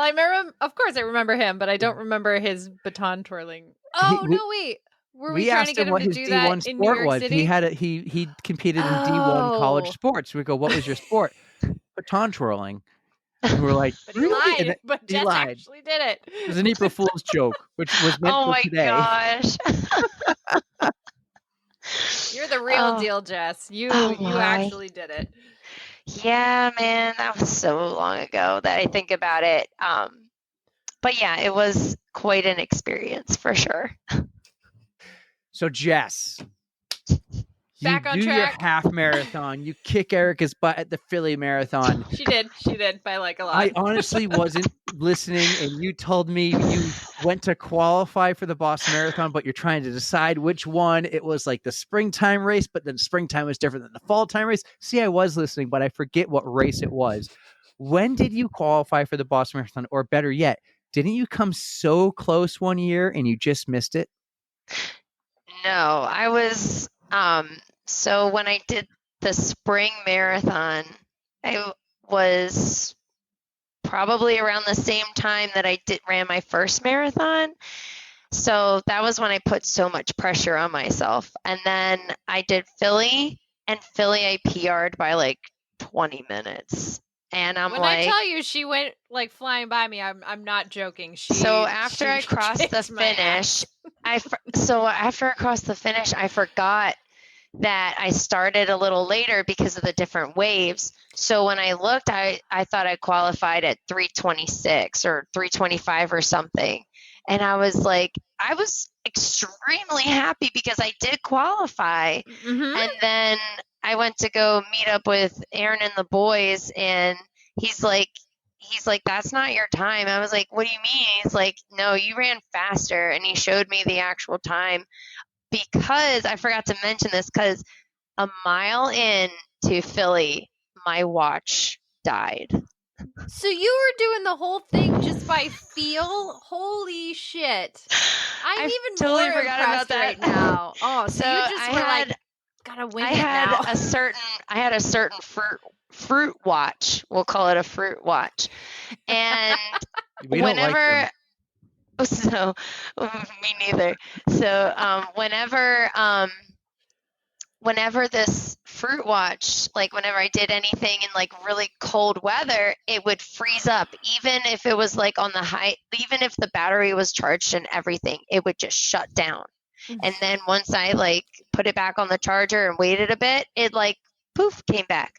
remember, of course I remember him, but I don't remember his baton twirling. Oh, no, wait. Were we trying to asked get him him what to his do D1 that in New sport York was. City? He competed in D1 college Oh. sports. We go, what was your sport? Baton twirling. And we're like, But he really? And lied. then But he Jess lied. actually did it. It was an April Fool's joke, which was meant Oh for my today. gosh. You're the real Oh. deal, Jess. You Oh my. actually did it. Yeah, man, that was so long ago that I think about it. But yeah, it was quite an experience for sure. So, Jess, you Back on do your track. half marathon. You kick Erika's butt at the Philly Marathon. She did by like a lot. I honestly wasn't listening, and you told me you went to qualify for the Boston Marathon, but you're trying to decide which one. It was like the springtime race, but then springtime was different than the fall time race. See, I was listening, but I forget what race it was. When did you qualify for the Boston Marathon? Or better yet, didn't you come so close one year and you just missed it? No, I was so when I did the spring marathon, I was probably around the same time that I ran my first marathon. So that was when I put so much pressure on myself. And then I did Philly, and Philly I PR'd by like 20 minutes. And I'm when like, I tell you she went like flying by me, I'm not joking. so after I crossed the finish, after I crossed the finish, I forgot that I started a little later because of the different waves. So when I looked, I thought I qualified at 3:26 or 3:25 or something. And I was extremely happy because I did qualify. Mm-hmm. And then I went to go meet up with Aaron and the boys, and he's like, that's not your time. I was like, what do you mean? He's like, no, you ran faster. And he showed me the actual time, because I forgot to mention this, because a mile in to Philly, my watch died. So you were doing the whole thing just by feel? Holy shit. I'm I even totally more forgot about impressed that. right now. Oh, so you just were like, gotta wing I it had now. I had a certain fruit watch. We'll call it a fruit watch. And We don't like them. so me neither. So whenever this fruit watch, like whenever I did anything in like really cold weather, it would freeze up. Even if it was like on the high, even if the battery was charged and everything, it would just shut down. And then once I like put it back on the charger and waited a bit, it like poof came back.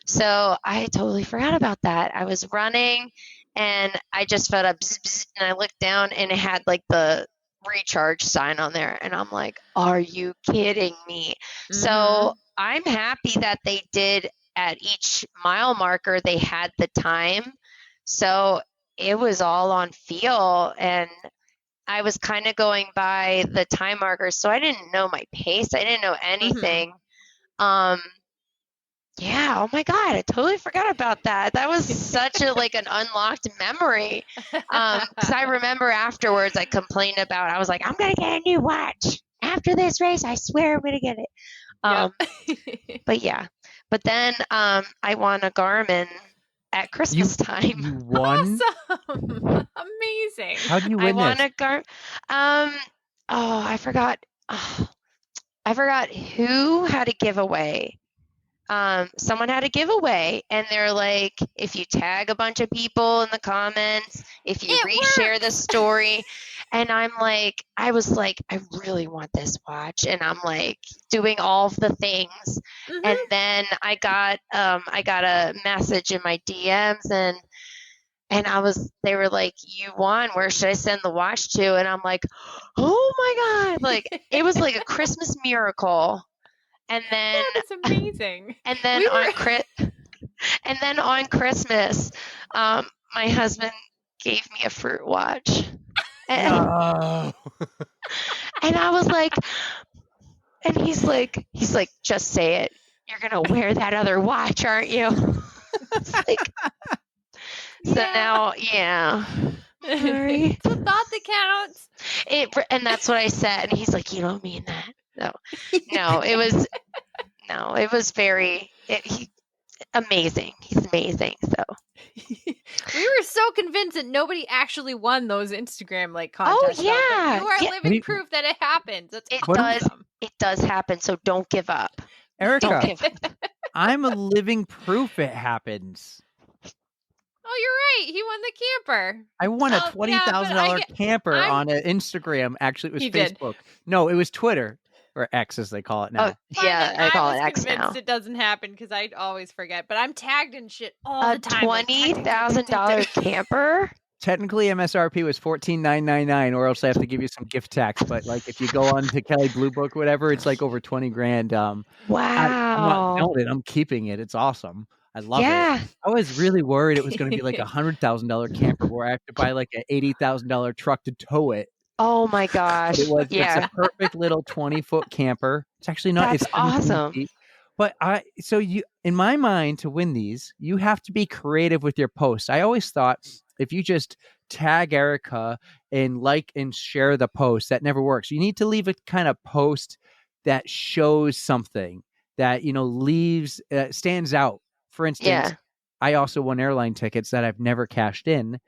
So I totally forgot about that. I was running and I just felt a bzz, bzz, and I looked down and it had like the recharge sign on there, and I'm like, are you kidding me? Mm-hmm. So I'm happy that they did at each mile marker, they had the time. So it was all on feel, and I was kind of going by the time markers, so I didn't know my pace. I didn't know anything. Yeah, oh my God, I totally forgot about that. That was such an unlocked memory. Because I remember afterwards I complained about, I was like, I'm going to get a new watch. After this race, I swear I'm going to get it. But yeah. But then I won a Garmin at Christmas time. You won? Awesome. Amazing. How'd you I win won this? a I forgot. I forgot who had a giveaway. Someone had a giveaway, and they're like, if you tag a bunch of people in the comments, if you It reshare the works. story, and I was like, I really want this watch, and I'm like doing all of the things, and then I got a message in my DMs, and they were like, you won, where should I send the watch to? And I'm like, oh my God, like it was like a Christmas miracle. And then That is amazing. and then on Christmas, my husband gave me a fruit watch. And, No. and I was like, and he's like, just say it. You're gonna wear that other watch, aren't you? It's like, so now, yeah. Sorry. It's a thought that counts. And that's what I said. And he's like, you don't mean that. No, it was very amazing. He's amazing. So We were so convinced that nobody actually won those Instagram contests. Oh, yeah. You are Yeah. living proof that it happens. That's awesome. It does happen. So don't give up. Erika, Don't give up. I'm a living proof it happens. Oh, you're right. He won the camper. I won a Oh, yeah, but $20,000 camper I'm- on an Instagram. Actually, it was He did. Facebook. No, it was Twitter, or X as they call it now. Oh, yeah, I call it was X now. convinced it doesn't happen because I always forget. But I'm tagged in shit all A the time. $20,000 camper? Technically, MSRP was $14,999, or else I have to give you some gift tax. But like, if you go on to Kelly Blue Book, whatever, it's like over 20 grand. Wow. I'm not selling it. I'm keeping it. It's awesome. I love it. I was really worried it was going to be like a $100,000 camper where I have to buy like an $80,000 truck to tow it. Oh my gosh. But it's Yeah. a perfect little 20-foot camper. It's actually not. That's It's 17 awesome. feet. But in my mind, to win these, you have to be creative with your posts. I always thought if you just tag Erika and like and share the post, that never works. You need to leave a kind of post that shows something that stands out. For instance, I also won airline tickets that I've never cashed in,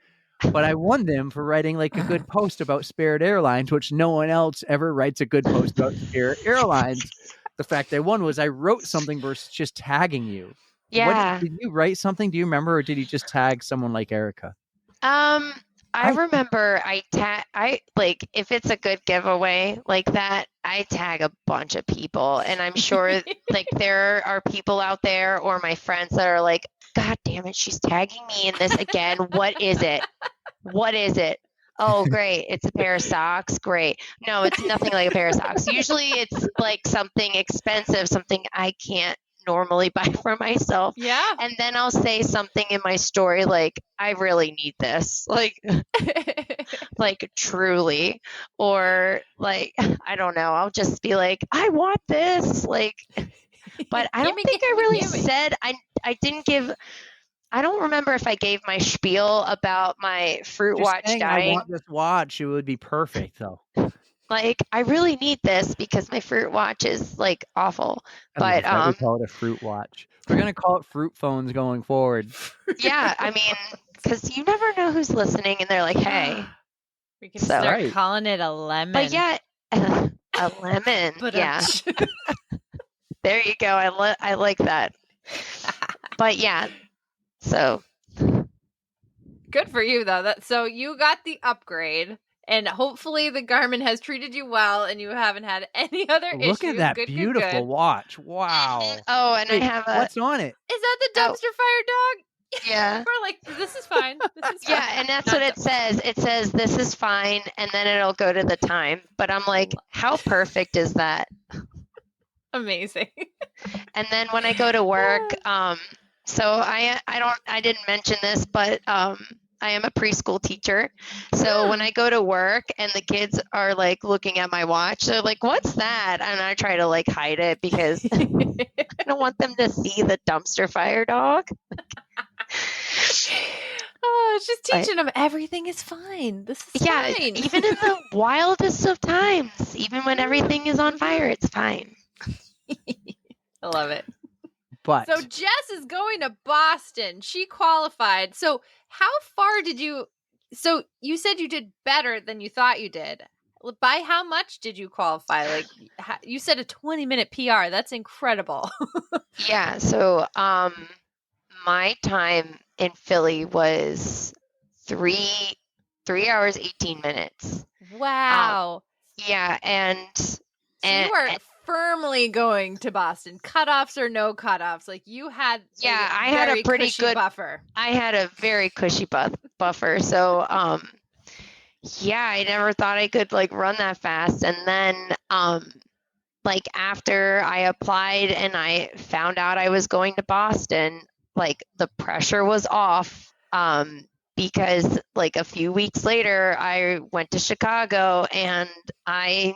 but I won them for writing like a good post about Spirit Airlines, which no one else ever writes a good post about Spirit Airlines. The fact I won was I wrote something versus just tagging you. Yeah. Did you write something? Do you remember, or did you just tag someone like Erika? I remember if it's a good giveaway like that, I tag a bunch of people, and I'm sure like there are people out there or my friends that are like, God damn it, she's tagging me in this again. What is it? What is it? Oh, great. It's a pair of socks. Great. No, it's nothing like a pair of socks. Usually it's like something expensive, something I can't normally buy for myself. Yeah. And then I'll say something in my story like, I really need this. Like truly. Or like, I don't know. I'll just be like, I want this. Like, but I don't think I really said, I didn't give, I don't remember if I gave my spiel about my fruit Just watch saying, dying. I want this watch. It would be perfect, though. Like, I really need this because my fruit watch is like awful. I But love that we call it a fruit watch. We're gonna call it fruit phones going forward. yeah, I mean, because you never know who's listening, and they're like, "Hey." We can So- start Right. calling it a lemon. But yeah, a lemon. But Yeah, there you go. I like that. But yeah, so Good for you though. So you got the upgrade, and hopefully the Garmin has treated you well, and you haven't had any other issues. Look at that Good, beautiful good. watch. Wow. oh, and Wait, I have a what's on it? Is that the Oh. dumpster fire dog? yeah. We're like, this is fine. This is fine. Yeah, and that's what it says. It says this is fine, and then it'll go to the time. But I'm like, how perfect is that? Amazing. And then when I go to work, so I didn't mention this, but I am a preschool teacher. So when I go to work and the kids are like looking at my watch, they're like, "What's that?" And I try to like hide it because I don't want them to see the dumpster fire dog. Oh, it's just teaching them everything is fine. This is Yeah, fine. even in the wildest of times, even when everything is on fire, it's fine. I love it. But So Jess is going to Boston. She qualified. So how far did you? So you said you did better than you thought you did. By how much did you qualify? Like you said, a 20-minute PR. That's incredible. Yeah. So my time in Philly was 3 hours 18 minutes. Wow. Yeah, So and you are firmly going to Boston, cutoffs or no cutoffs. Like you had, Yeah, a I had a very pretty cushy good- buffer. I had a very cushy buffer. So yeah, I never thought I could like run that fast. And then like after I applied and I found out I was going to Boston, like the pressure was off. Because like a few weeks later I went to Chicago and I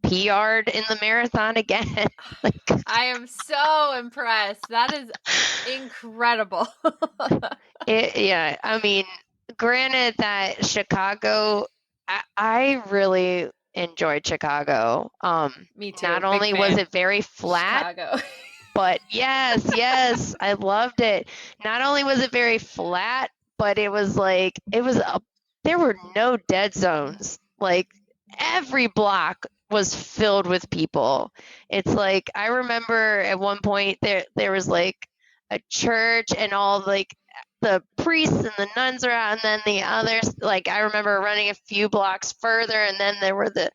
PR'd in the marathon again. Like, I am so impressed. That is incredible. yeah, I mean, granted that Chicago, I really enjoyed Chicago. Me too. Not Big only was fan. it very flat, Chicago. but yes, I loved it. Not only was it very flat, but it was like there were no dead zones. Like every block was filled with people. It's like I remember at one point there was like a church and all like the priests and the nuns are out, and then the others, like I remember running a few blocks further and then there were the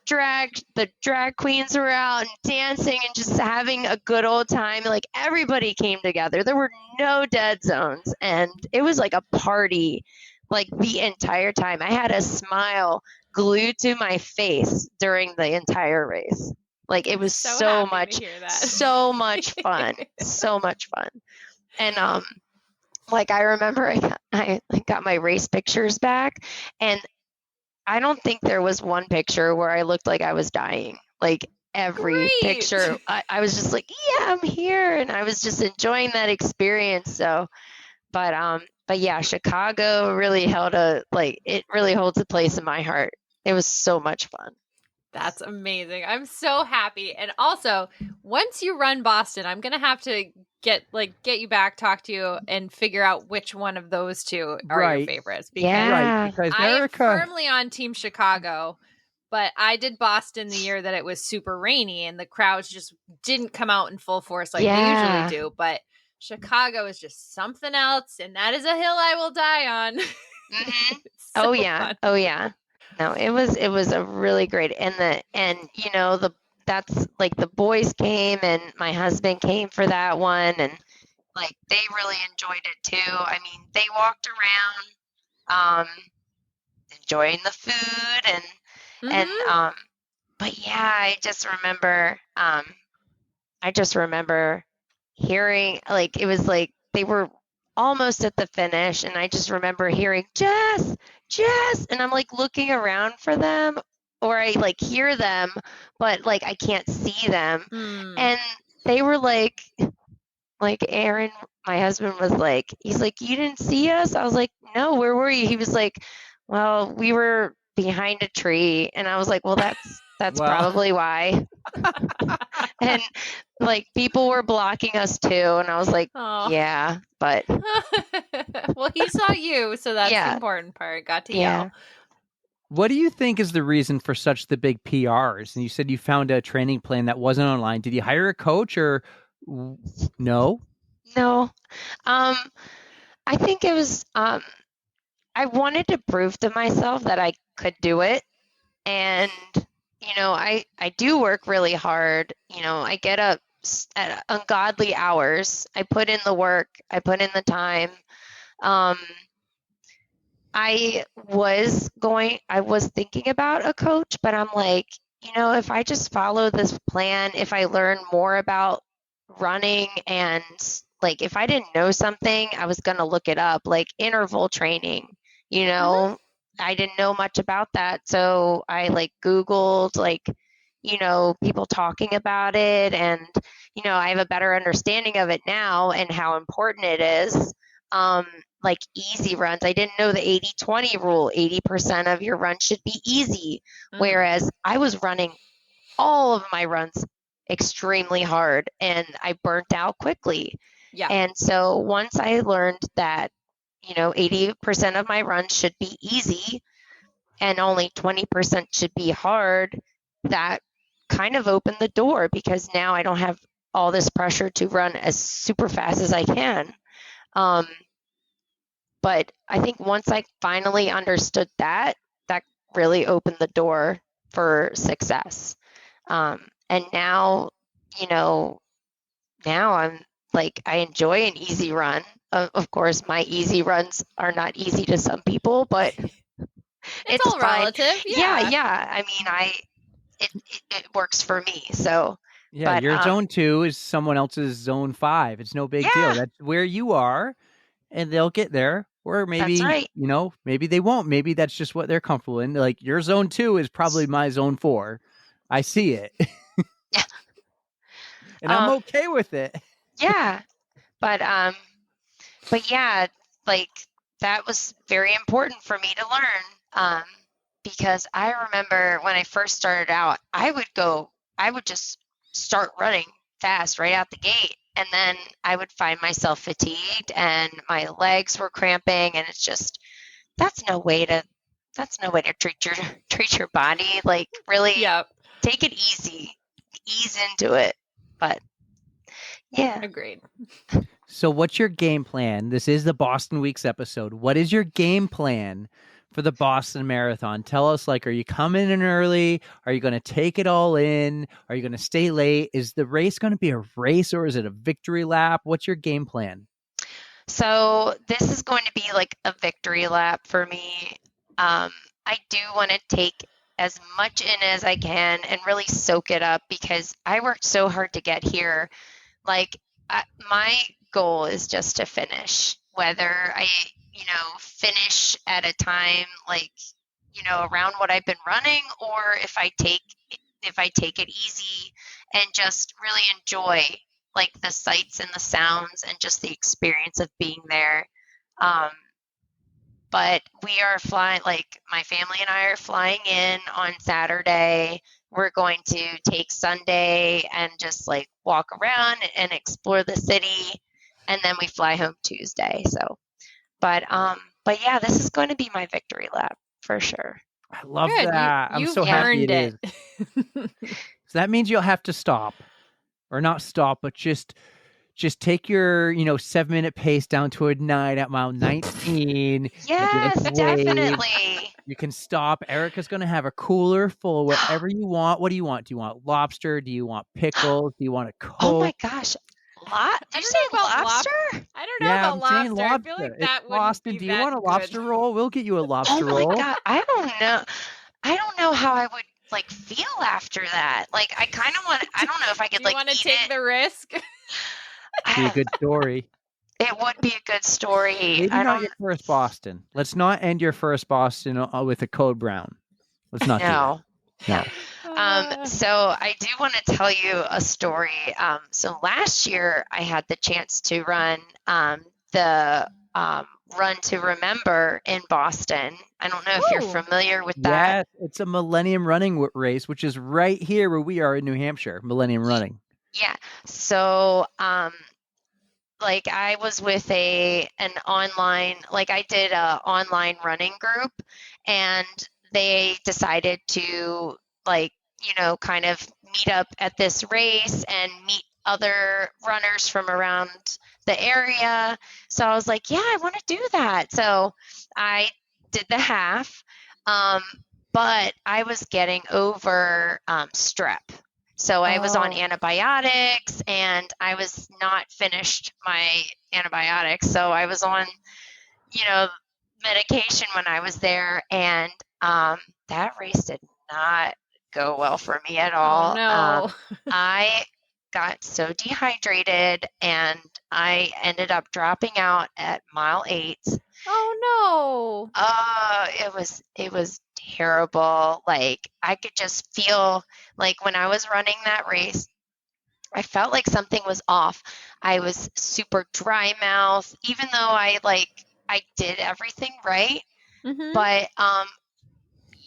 drag queens were out and dancing and just having a good old time. Like everybody came together. There were no dead zones and it was like a party like the entire time. I had a smile glued to my face during the entire race. Like it was so much fun. So much fun. And like I remember I got my race pictures back and I don't think there was one picture where I looked like I was dying. Like every picture, I was just like, yeah, I'm here. And I was just enjoying that experience. So, but yeah, Chicago really it really holds a place in my heart. It was so much fun. That's amazing. I'm so happy. And also, once you run Boston, I'm going to have to get you back, talk to you, and figure out which one of those two are your favorites. Because because I am Erika, firmly on Team Chicago, but I did Boston the year that it was super rainy and the crowds just didn't come out in full force like they usually do. But Chicago is just something else, and that is a hill I will die on. Mm-hmm. So fun. Oh yeah. No, it was a really great that's like the boys came and my husband came for that one and like they really enjoyed it too. I mean, they walked around enjoying the food and but yeah, I just remember hearing like it was like they were almost at the finish and I just remember hearing Jess, and I'm like looking around for them or I like hear them but like I can't see them. And they were like Aaron, my husband was like, he's like, you didn't see us? I was like, no, where were you? He was like, well, we were behind a tree. And I was like, well, that's probably why. And like people were blocking us too. And I was like, yeah, but. Well, he saw you. So that's the important part. Got to yell. What do you think is the reason for such the big PRs? And you said you found a training plan that wasn't online. Did you hire a coach or no? No. I think it was, I wanted to prove to myself that I could do it. And, I do work really hard. I get up at ungodly hours. I put in the work. I put in the time. I was thinking about a coach, but I'm like, if I just follow this plan, if I learn more about running and like if I didn't know something, I was going to look it up, like interval training, I didn't know much about that. So I like Googled like, people talking about it and, I have a better understanding of it now and how important it is. Like easy runs. I didn't know the 80-20 rule. 80% of your run should be easy. Whereas I was running all of my runs extremely hard and I burnt out quickly. Yeah. And so once I learned that, 80% of my runs should be easy and only 20% should be hard, that kind of opened the door because now I don't have all this pressure to run as super fast as I can. But I think once I finally understood that really opened the door for success. And now, now I'm like, I enjoy an easy run. Of course, my easy runs are not easy to some people, but It's all fine. relative. Yeah. I mean, it works for me. So Yeah, but, your zone 2 is someone else's zone 5. It's no big deal. Yeah. That's where you are, and they'll get there. Or maybe, That's right. maybe they won't. Maybe that's just what they're comfortable in. Like your zone 2 is probably my zone 4. I see it. Yeah. And I'm okay with it. Yeah. But yeah, like that was very important for me to learn. Because I remember when I first started out, I would just start running fast right out the gate. And then I would find myself fatigued and my legs were cramping, and it's just, that's no way to treat your body. Like, really take it easy, ease into it. But yeah. Agreed. So what's your game plan? This is the Boston Weeks episode. What is your game plan for the Boston Marathon? Tell us, like, are you coming in early? Are you going to take it all in? Are you going to stay late? Is the race going to be a race or is it a victory lap? What's your game plan? So this is going to be like a victory lap for me. I do want to take as much in as I can and really soak it up because I worked so hard to get here. Like, my goal is just to finish, whether I, finish at a time like, around what I've been running, or if I take it easy and just really enjoy like the sights and the sounds and just the experience of being there. But we are flying, like my family and I are flying in on Saturday. We're going to take Sunday and just like walk around and explore the city. And then we fly home Tuesday. So, but yeah, this is going to be my victory lap for sure. I love Good. that. I'm You've so happy earned it is. So that means you'll have to stop, or not stop, but just take your 7-minute pace down to a 9 at mile 19. Yes, definitely. You can stop. Erika's going to have a cooler full, whatever you want. What do you want? Do you want lobster? Do you want pickles? Do you want a Coke? Oh my gosh. Did you say lobster? I don't know about lobster. Saying lobster. I feel like that would Boston. be Do you want a lobster roll? We'll get you a lobster roll. Oh my God. I don't know how I would like feel after that. Like, I kind of want, I don't know if I could Do you like want to eat take it. the risk? Be a good story. It would be a good story. Maybe not your first Boston. Let's not end your first Boston with a code brown. Let's not do that. No. So I do want to tell you a story. So last year I had the chance to run the Run to Remember in Boston. I don't know if you're familiar with that. Yes, it's a Millennium Running race, which is right here where we are in New Hampshire. Millennium Running. Yeah. So like I was with an online, like I did a online running group, and they decided to like, kind of meet up at this race and meet other runners from around the area. So I was like, yeah, I want to do that. So I did the half, but I was getting over strep. So I was on antibiotics and I was not finished my antibiotics. So I was on, medication when I was there, and that race did not go well for me at all. Oh, no. I got so dehydrated and I ended up dropping out at mile 8. Oh no. It was terrible. Like, I could just feel like when I was running that race, I felt like something was off. I was super dry mouth, even though I did everything right. Mm-hmm. But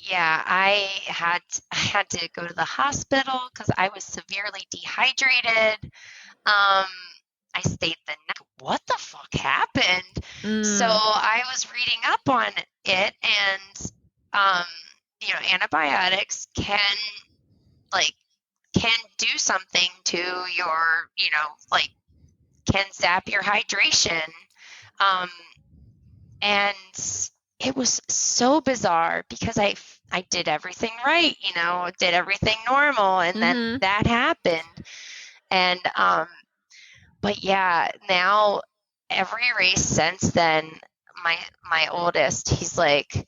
yeah, I had to go to the hospital because I was severely dehydrated. I stayed the night. What the fuck happened? So I was reading up on it, and antibiotics can do something to your, can zap your hydration. And it was so bizarre because I did everything right, did everything normal, and then that happened. And but yeah, now every race since then, my oldest, he's like,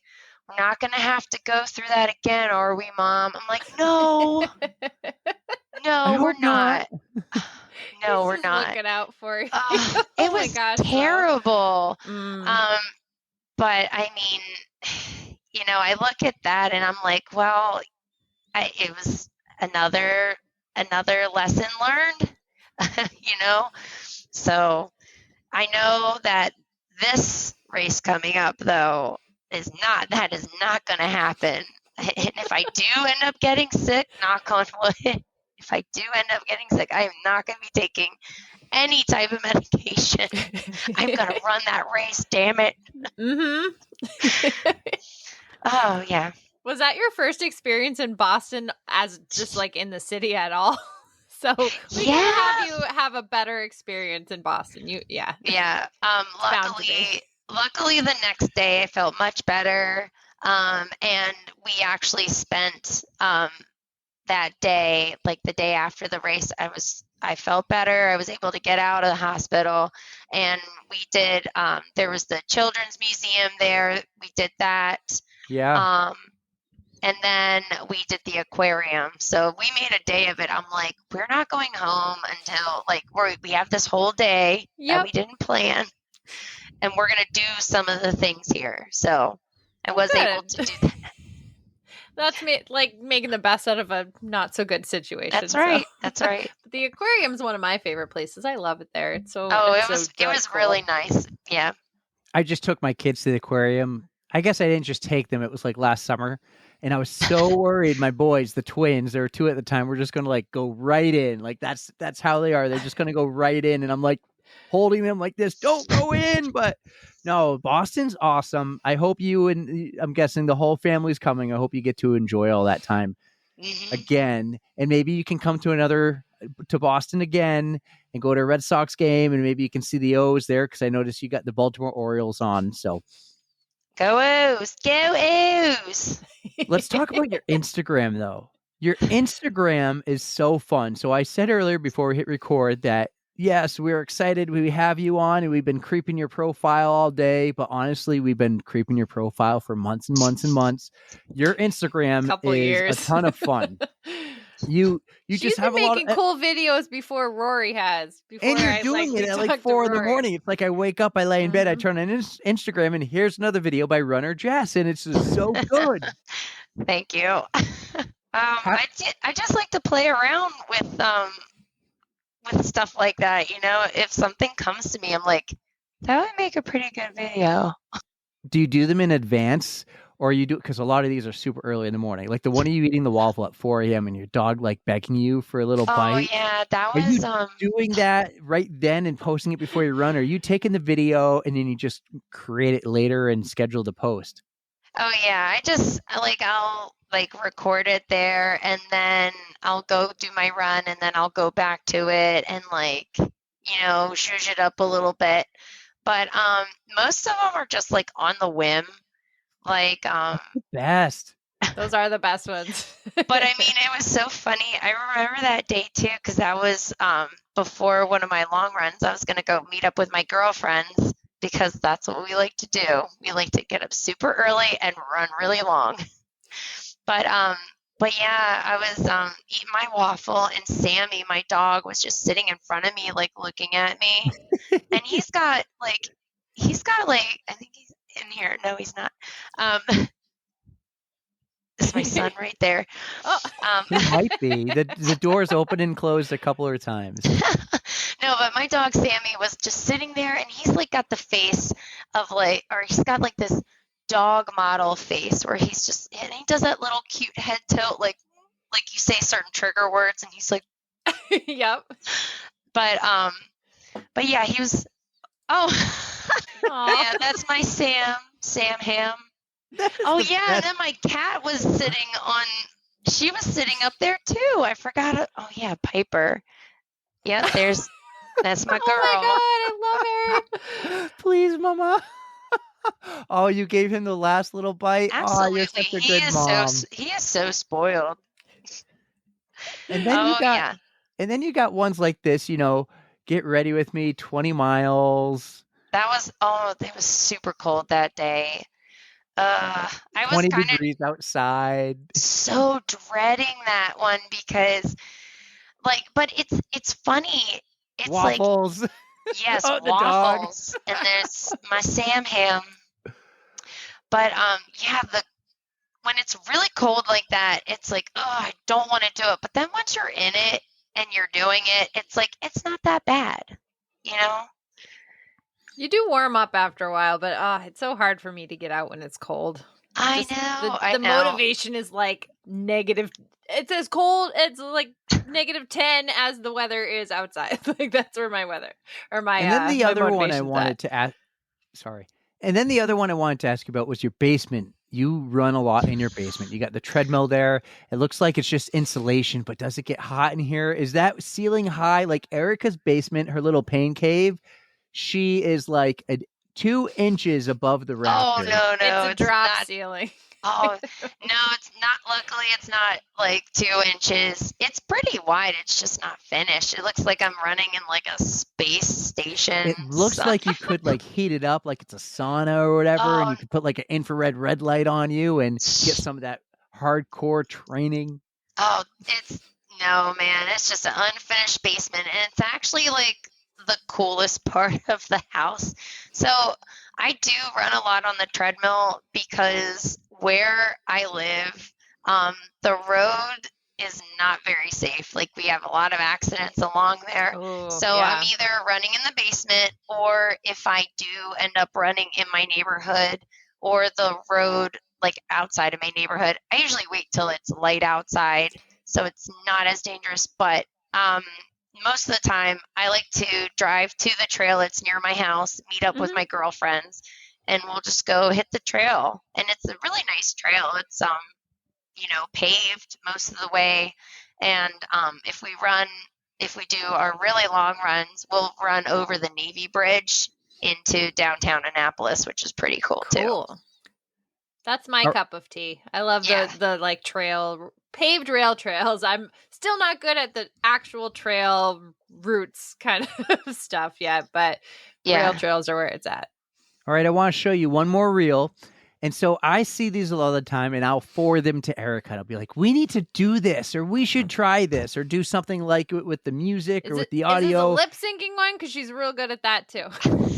we're not gonna have to go through that again, are we, Mom? I'm like, no, we're not. No, we're not. Looking out for you. It was terrible. But I mean, I look at that and I'm like, well, it was another lesson learned, So I know that this race coming up, though, is not going to happen. And if I do end up getting sick, knock on wood, if I do end up getting sick, I am not going to be taking any type of medication. I'm going to run that race, damn it. Oh, yeah. Was that your first experience in Boston as just like in the city at all? So we can have you have a better experience in Boston. Yeah. Luckily the next day I felt much better. And we actually spent that day, like the day after the race, I felt better. I was able to get out of the hospital, and we did, there was the Children's Museum there. We did that. Yeah. And then we did the aquarium. So we made a day of it. I'm like, we're not going home until we have this whole day that we didn't plan, and we're going to do some of the things here. So I was able to do that. That's making the best out of a not so good situation. That's right. So. That's right. The aquarium's one of my favorite places. I love it there. It was really nice. Yeah. I just took my kids to the aquarium. I guess I didn't just take them. It was like last summer. And I was so worried my boys, the twins, there were two at the time, were just going to go right in. Like that's how they are. They're just going to go right in. And I'm holding them like this, don't go in. But no, Boston's awesome. I hope I'm guessing the whole family's coming. I hope you get to enjoy all that time again. And maybe you can come to Boston again and go to a Red Sox game. And maybe you can see the O's there, because I noticed you got the Baltimore Orioles on. So go O's, go O's. Let's talk about your Instagram, though. Your Instagram is so fun. So I said earlier before we hit record that, yes, we're excited. We have you on, and we've been creeping your profile all day. But honestly, we've been creeping your profile for months and months and months. Your Instagram is a ton of fun. She's just have making cool videos before Rory has. And you're doing it at 4 in the morning. It's like I wake up, I lay in bed, I turn on Instagram, and here's another video by runner Jess, and it's just so good. Thank you. I just like to play around with stuff like that. If something comes to me, I'm like, that would make a pretty good video. Do you do them in advance? Or you do, because a lot of these are super early in the morning. Like the one of you eating the waffle at 4 a.m. and your dog begging you for a little bite. Oh yeah, that was. Are you doing that right then and posting it before you run? Or are you taking the video and then you just create it later and schedule the post? Oh yeah, I'll record it there, and then I'll go do my run, and then I'll go back to it and zhuzh it up a little bit. But most of them are just on the whim. The best. Those are the best ones. But I mean, it was so funny. I remember that day too, because that was before one of my long runs. I was going to go meet up with my girlfriends, because that's what we like to do. We like to get up super early and run really long. But yeah, I was eating my waffle, and Sammy, my dog, was just sitting in front of me, looking at me. And he's got I think he's in here. No, he's not. It's my son right there. It might be. The door's open and closed a couple of times. No, but my dog Sammy was just sitting there, and he's got the face of or he's got this dog model face where he's just, and he does that little cute head tilt, like you say certain trigger words, and he's like, Yep. but yeah, he was. Oh, yeah, that's my Sam Ham. Oh yeah, and then my cat was sitting on. She was sitting up there too. I forgot. Oh yeah, Piper. Yep, that's my girl. Oh my god, I love her. Please, Mama. Oh, you gave him the last little bite. Absolutely, Oh, you're such a good mom. He is so spoiled. And then and then you got ones like this. Get ready with me. 20 miles. It was super cold that day. I was 20 kind degrees outside. So dreading that one because, but it's funny. It's waffles. Like, yes, oh, the waffles, dog. and there's my Sam Ham. But yeah, when it's really cold like that, it's like, oh, I don't want to do it. But then once you're in it and you're doing it, it's like it's not that bad, You do warm up after a while, but it's so hard for me to get out when it's cold. I know. The motivation is like negative. It's as cold. It's like negative 10 as the weather is outside. Like that's where my weather or my. And then the other one I motivation's wanted to ask. Sorry. And then the other one I wanted to ask you about was your basement. You run a lot in your basement. You got the treadmill there. It looks like it's just insulation, but does it get hot in here? Is that ceiling high? Like Erika's basement, her little pain cave, she is like 2 inches above the rafters. Oh, no. It's a drop ceiling. Oh, no, it's not. Luckily, it's not like 2 inches. It's pretty wide. It's just not finished. It looks like I'm running in like a space station. It looks like you could like heat it up like it's a sauna or whatever, and you could put like an infrared red light on you and get some of that hardcore training. Oh, no, man. It's just an unfinished basement, and it's actually like the coolest part of the house. So I do run a lot on the treadmill because where I live, the road is not very safe. Like we have a lot of accidents along there. I'm either running in the basement, or if I do end up running in my neighborhood or the road like outside of my neighborhood, I usually wait till it's light outside so it's not as dangerous. But most of the time I like to drive to the trail that's near my house, meet up with my girlfriends, and we'll just go hit the trail. And it's a really nice trail. It's paved most of the way. And if we do our really long runs, we'll run over the Navy Bridge into downtown Annapolis, which is pretty cool too. That's my cup of tea. I love the like paved rail trails. I'm still not good at the actual trail routes kind of stuff yet, but rail trails are where it's at. All right, I want to show you one more reel. And so I see these a lot of the time, and I'll forward them to Erika. I'll be like, we need to do this, or we should try this, or do something like it with the music or with the audio. Is this a lip syncing one? Because she's real good at that too.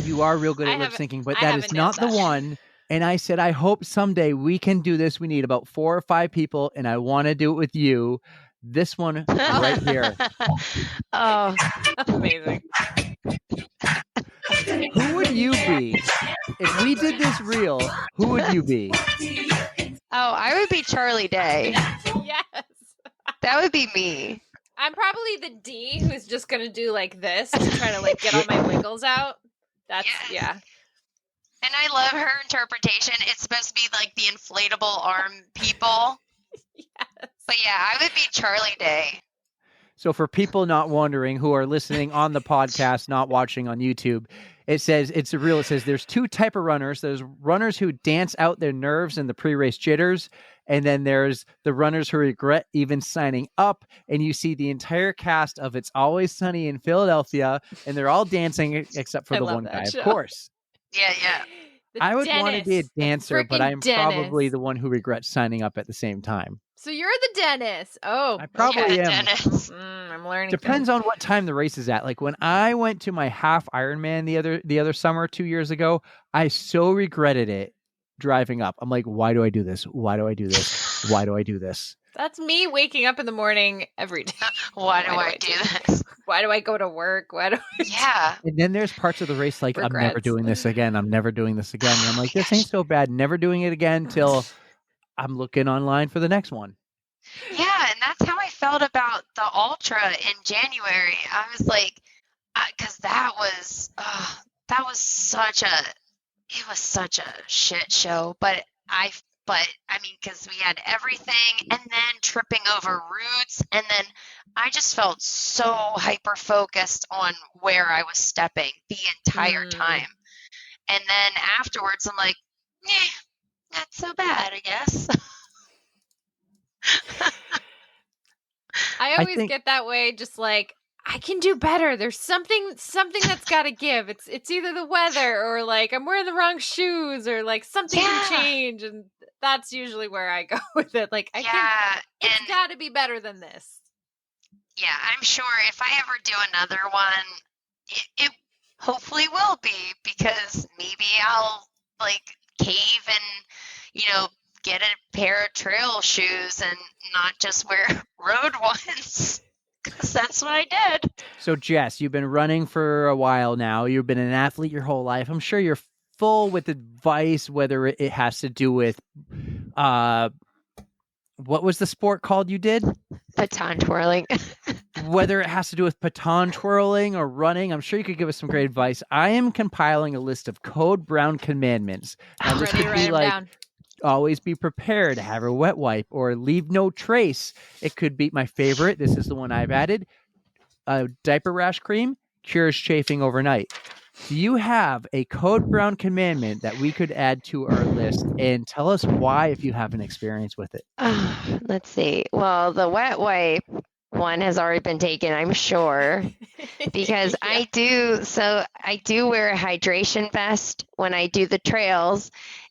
You are real good at lip syncing, but that is not the one. And I said, I hope someday we can do this. We need about 4 or 5 people, and I want to do it with you. This one right here. Oh, amazing. Who would you be? If we did this reel, who would you be? Oh, I would be Charlie Day. Yes. That would be me. I'm probably the D who's just going to do like this to try to like get all my wiggles out. That's, yeah. And I love her interpretation. It's supposed to be like the inflatable arm people. Yes. But yeah, I would be Charlie Day. So for people not wondering who are listening on the podcast, not watching on YouTube, it says it's a reel. It says there's 2 type of runners. There's runners who dance out their nerves and the pre-race jitters. And then there's the runners who regret even signing up. And you see the entire cast of It's Always Sunny in Philadelphia. And they're all dancing except for the one guy, show. of course. Yeah. I would want to be a dancer, but I'm probably the one who regrets signing up at the same time. So you're the Dennis. Oh, I probably am. Dennis. I'm learning. Depends on what time the race is at. Like when I went to my half Ironman the other summer 2 years ago, I so regretted it driving up. I'm like, why do I do this? Why do I do this? Why do I do this? That's me waking up in the morning every day. Why do I do this? Why do I go to work? Why do I Yeah. And then there's parts of the race like, I'm never Regrets. doing this again. I'm never doing this again. And I'm Oh like, my this ain't gosh. so bad. Never doing it again till I'm looking online for the next one. Yeah, and that's how I felt about the Ultra in January. I was like, because that was such a shit show. But I mean, because we had everything, and then tripping over roots, and then I just felt so hyper focused on where I was stepping the entire time. And then afterwards, I'm like, not so bad, I guess. I always get that way, just like, I can do better. There's something that's got to give. It's either the weather or like I'm wearing the wrong shoes or like something can change, and that's usually where I go with it. Like it's got to be better than this. Yeah, I'm sure if I ever do another one, it hopefully will be, because maybe I'll like cave and get a pair of trail shoes and not just wear road ones, because that's what I did. So Jess, you've been running for a while now. You've been an athlete your whole life. I'm sure you're full with advice, whether it has to do with what was the sport called you did? Baton twirling. Whether it has to do with baton twirling or running, I'm sure you could give us some great advice. I am compiling a list of code brown commandments. I'm ready to write them down. Always be prepared, have a wet wipe, or leave no trace. It could be my favorite. This is the one I've added. Diaper rash cream cures chafing overnight. Do you have a code brown commandment that we could add to our list, and tell us why if you have an experience with it? Let's see. Well, the wet wipe one has already been taken, I'm sure, because I do wear a hydration vest when I do the trails.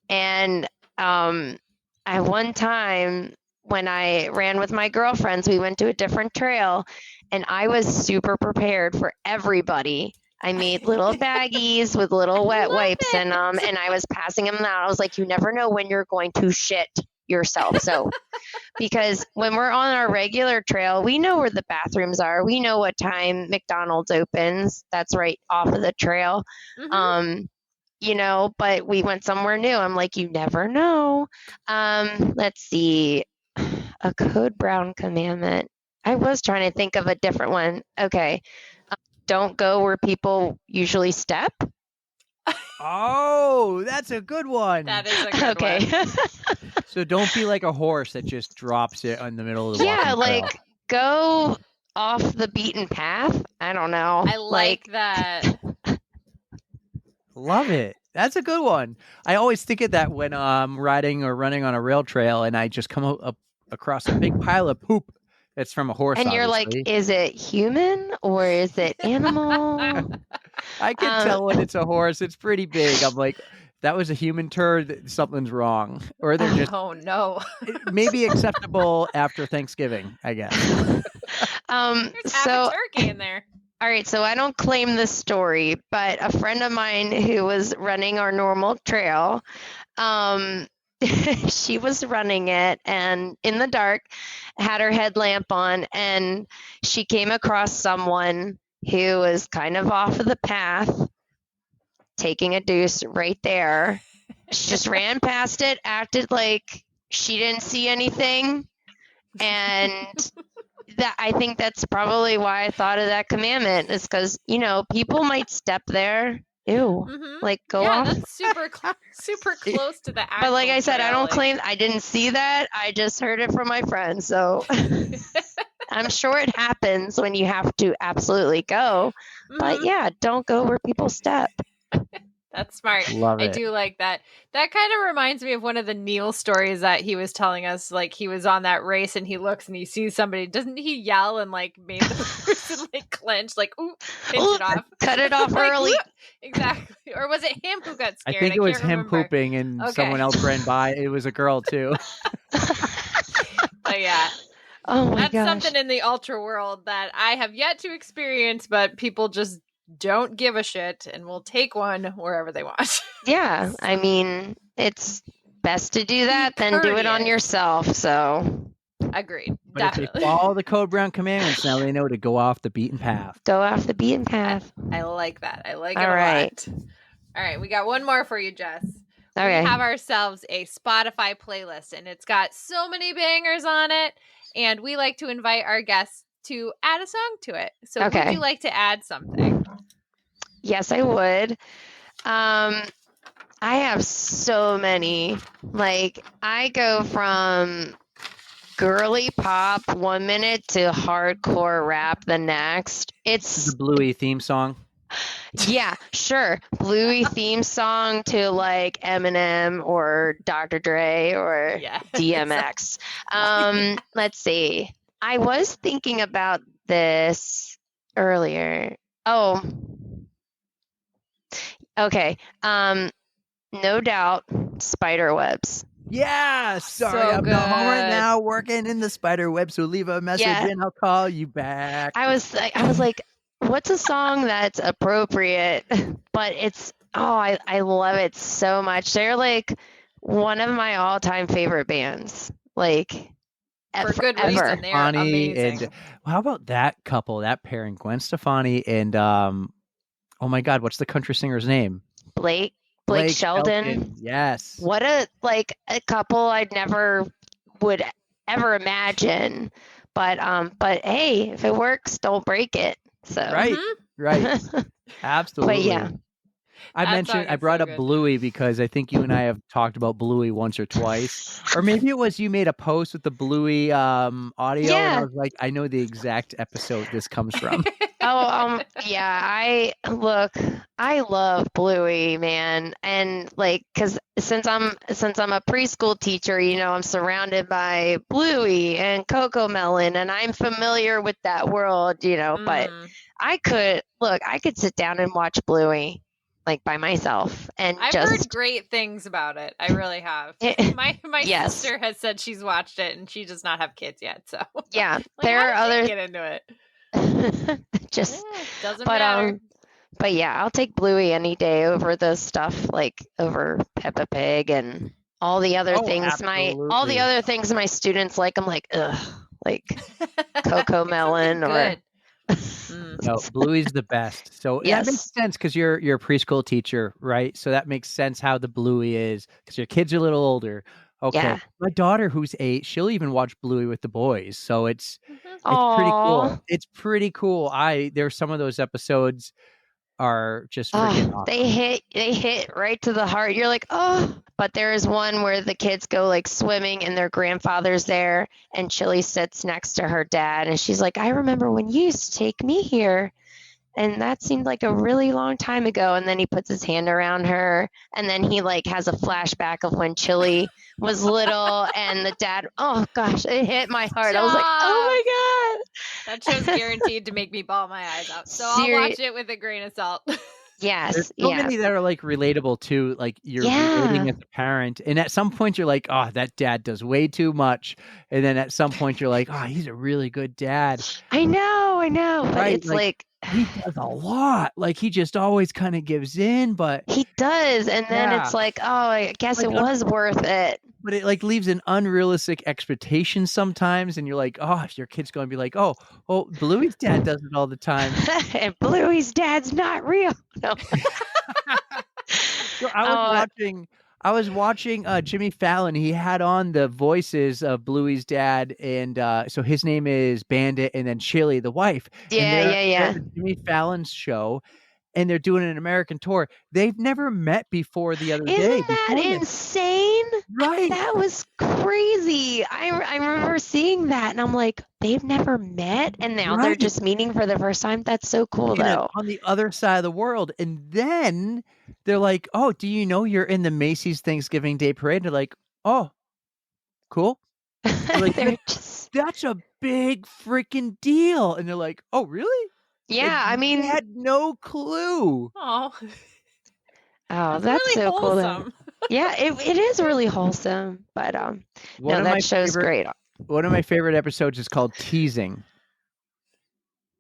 And at one time when I ran with my girlfriends, we went to a different trail, and I was super prepared for everybody. I made little baggies with little wet wipes in them, and I was passing them out. I was like, you never know when you're going to shit yourself. So, because when we're on our regular trail, we know where the bathrooms are. We know what time McDonald's opens. That's right off of the trail. But we went somewhere new. I'm like, you never know. Let's see. A code brown commandment. I was trying to think of a different one. Okay. Don't go where people usually step. Oh, that's a good one. That is a good one. So don't be like a horse that just drops it in the middle of the walking trail. Like go off the beaten path. I don't know. I like that. Love it. That's a good one. I always think of that when I'm riding or running on a rail trail and I just come up across a big pile of poop that's from a horse. And you're obviously. like, is it human or is it animal? I can tell when it's a horse. It's pretty big. I'm like, that was a human turd. Something's wrong. Or they're just, oh no. Maybe acceptable after Thanksgiving, I guess. There's half a turkey in there. All right, so I don't claim this story, but a friend of mine who was running our normal trail, she was running it and in the dark had her headlamp on, and she came across someone who was kind of off of the path, taking a deuce right there. She just ran past it, acted like she didn't see anything, and I think that's probably why I thought of that commandment, is because, people might step there. Ew. Like go off. That's super close to the actual But like I said, trail, I don't claim, I didn't see that. I just heard it from my friend. So I'm sure it happens when you have to absolutely go. But yeah, don't go where people step. That's smart. Love it. I do like that. That kind of reminds me of one of the Neil stories that he was telling us. Like, he was on that race and he looks and he sees somebody. Doesn't he yell and like made the person like clench, like, ooh, pinch it off. Cut it off early. Exactly. Or was it him who got scared? I think it was him remember. pooping and someone else ran by. It was a girl too. But yeah. Oh my That's gosh. something in the ultra world that I have yet to experience, but people just don't give a shit and will take one wherever they want. Yeah, I mean, it's best to do that than do it on yourself. So Agreed. But if Definitely. they follow the Code Brown commandments, now they know to go off the beaten path. Go off the beaten path. I like that. I like it All a right. lot. All right, we got one more for you, Jess. Okay. We have ourselves a Spotify playlist, and it's got so many bangers on it. And we like to invite our guests to add a song to it. So would Okay. you like to add something? Yes, I would. I have so many. Like, I go from girly pop 1 minute to hardcore rap the next. It's The Bluey theme song. yeah, sure. Bluey theme song to like Eminem or Dr. Dre or Yeah. DMX. Let's see. I was thinking about this earlier. Oh, okay. No doubt, spider webs. Yeah, sorry, So I'm not home right good. now working in the spider web, so leave a message Yeah. and I'll call you back. I was like, what's a song that's appropriate? But it's I love it so much. They're like one of my all-time favorite bands. Like For good ever. reason. They are Stefani amazing. and how about that couple, that pairing, Gwen Stefani and oh my God, what's the country singer's name? Blake Sheldon. Yes. What a couple I'd never would ever imagine. But hey, if it works, don't break it. So Right. Right. Absolutely. But yeah. I brought up Bluey because I think you and I have talked about Bluey once or twice. Or maybe it was you made a post with the Bluey audio and I was like, I know the exact episode this comes from. Yeah, I love Bluey, man. And like cuz since I'm a preschool teacher, I'm surrounded by Bluey and Coco Melon and I'm familiar with that world, but I could sit down and watch Bluey like by myself and I've heard great things about it. I really have. My Yes. sister has said she's watched it and she does not have kids yet. So yeah, like, there how are did other she get into it. just Doesn't matter. But yeah, I'll take Bluey any day over the stuff like over Peppa Pig and all the other things. All the other things my students like. I'm like, ugh, like Coco Melon or. No, Bluey's the best. So Yes. that makes sense because you're a preschool teacher, right? So that makes sense how the Bluey is because your kids are a little older. Okay. Yeah. My daughter, who's 8, she'll even watch Bluey with the boys. So it's pretty Aw. cool. It's pretty cool. There's some of those episodes are just freaking awesome. They hit right to the heart. You're like, oh, but there is one where the kids go like swimming and their grandfather's there and Chili sits next to her dad and she's like, I remember when you used to take me here. And that seemed like a really long time ago. And then he puts his hand around her and then he like has a flashback of when Chili was little and the dad, oh gosh, it hit my heart. I was like, oh my God. That show's guaranteed to make me bawl my eyes out. So I'll watch it with a grain of salt. Yes. There's so many that are like relatable too. Like you're relating as a parent. And at some point you're like, oh, that dad does way too much. And then at some point you're like, oh, he's a really good dad. I know. But Right, it's like he does a lot. Like he just always kind of gives in, but he does. And then it's like, oh, I guess it was worth it. But it like leaves an unrealistic expectation sometimes. And you're like, oh, if your kid's going to be like, oh, Bluey's dad does it all the time. And Bluey's dad's not real. No. So I was watching Jimmy Fallon. He had on the voices of Bluey's dad, and so his name is Bandit, and then Chili, the wife. Yeah. They're at Jimmy Fallon's show, and they're doing an American tour. They've never met before the other day. Isn't that insane? Right. That was crazy. I remember seeing that, and I'm like, they've never met, and now they're just meeting for the first time. That's so cool, though. On the other side of the world, and then they're like, "Oh, do you know you're in the Macy's Thanksgiving Day Parade?" And they're like, "Oh, cool." Like, that's a big freaking deal, and they're like, "Oh, really?" Yeah, I mean, they had no clue. Oh, that's really so wholesome. Cool. Yeah, it is really wholesome, but that show's great. One of my favorite episodes is called Teasing.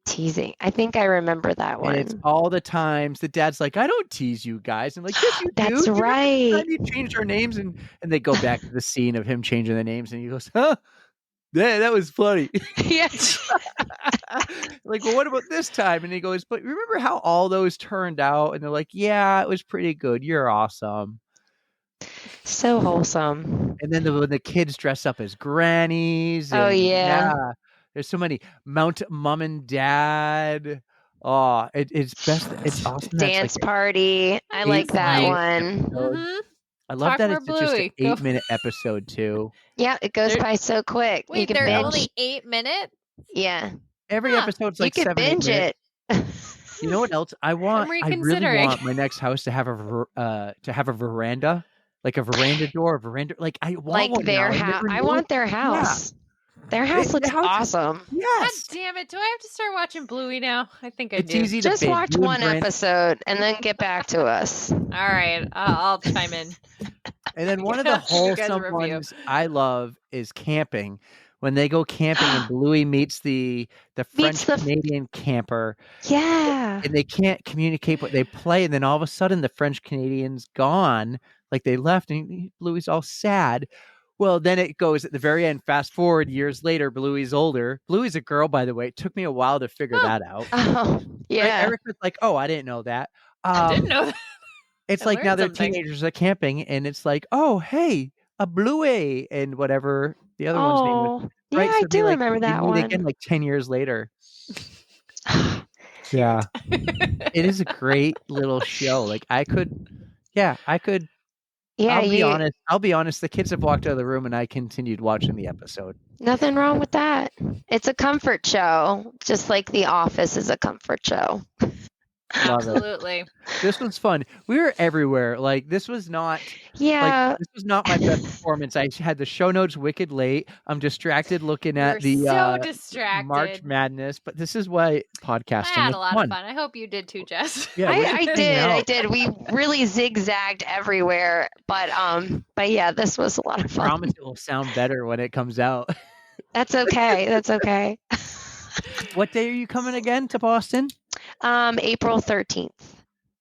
Teasing. I think I remember that one. And it's all the times the dad's like, I don't tease you guys. And like, yes, you do. That's right. You changed our names. And they go back to the scene of him changing the names. And he goes, huh? Yeah, that was funny. Yeah. Like, well, what about this time? And he goes, but remember how all those turned out? And they're like, yeah, it was pretty good. You're awesome. So wholesome. And then when the kids dress up as grannies. Oh, And yeah. there's so many. Mount Mom and Dad. Oh, it's best. It's awesome. Dance party. I like that one. Mhm. I love Talk that more it's just an Bluey. Go. 8-minute episode too. Yeah, it goes There- by so quick. You Wait, can they're binge. only 8 minutes? Yeah, Every Huh. episode's you like can 7 binge 8 minutes. it. You know what else I want? I really reconsidering. want my next house to have a veranda, like a veranda door, like I want Like one their now. house. I knew want it. their house. Their house Their looks house is- awesome. God Yes, damn it. Do I have to start watching Bluey now? I think I it's do. easy to Just binge. watch You and one Brand- episode and then get back to us. All right. I'll chime in. And then one of the You guys wholesome review. ones I love is camping. When they go camping and Bluey meets the French the- Canadian camper, Yeah. and they can't communicate what they play, and then all of a sudden the French Canadian's gone, like they left, and Bluey's all sad. Well, then it goes at the very end. Fast forward years later, Bluey's older. Bluey's a girl, by the way. It took me a while to figure that out. Oh, Right? yeah. Eric was like, "Oh, I didn't know that." I didn't know that. It's I like now learned they're something. teenagers are camping, and it's like, "Oh, hey, a Bluey," and whatever the other one's name was. Oh, yeah, Right? I So they, do like, remember they that meet one. again like 10 years later. Yeah, it is a great little show. Like I could. Yeah, I'll be honest. The kids have walked out of the room, and I continued watching the episode. nothing wrong with that. It's a comfort show, just like The Office is a comfort show. Love it. Absolutely. This was fun. We were everywhere. Like this was not. Yeah, Like this was not my best performance. I had the show notes wicked late. I'm distracted looking at We're the so distracted. March Madness, but this is why podcasting I had is a lot fun. of fun. I hope you did too, Jess. Yeah, we're just I hanging did. I out. did. We really zigzagged everywhere, but yeah, this was a lot of I fun. promise it will sound better when it comes out. That's okay. That's okay. What day are you coming again to Boston? April 13th.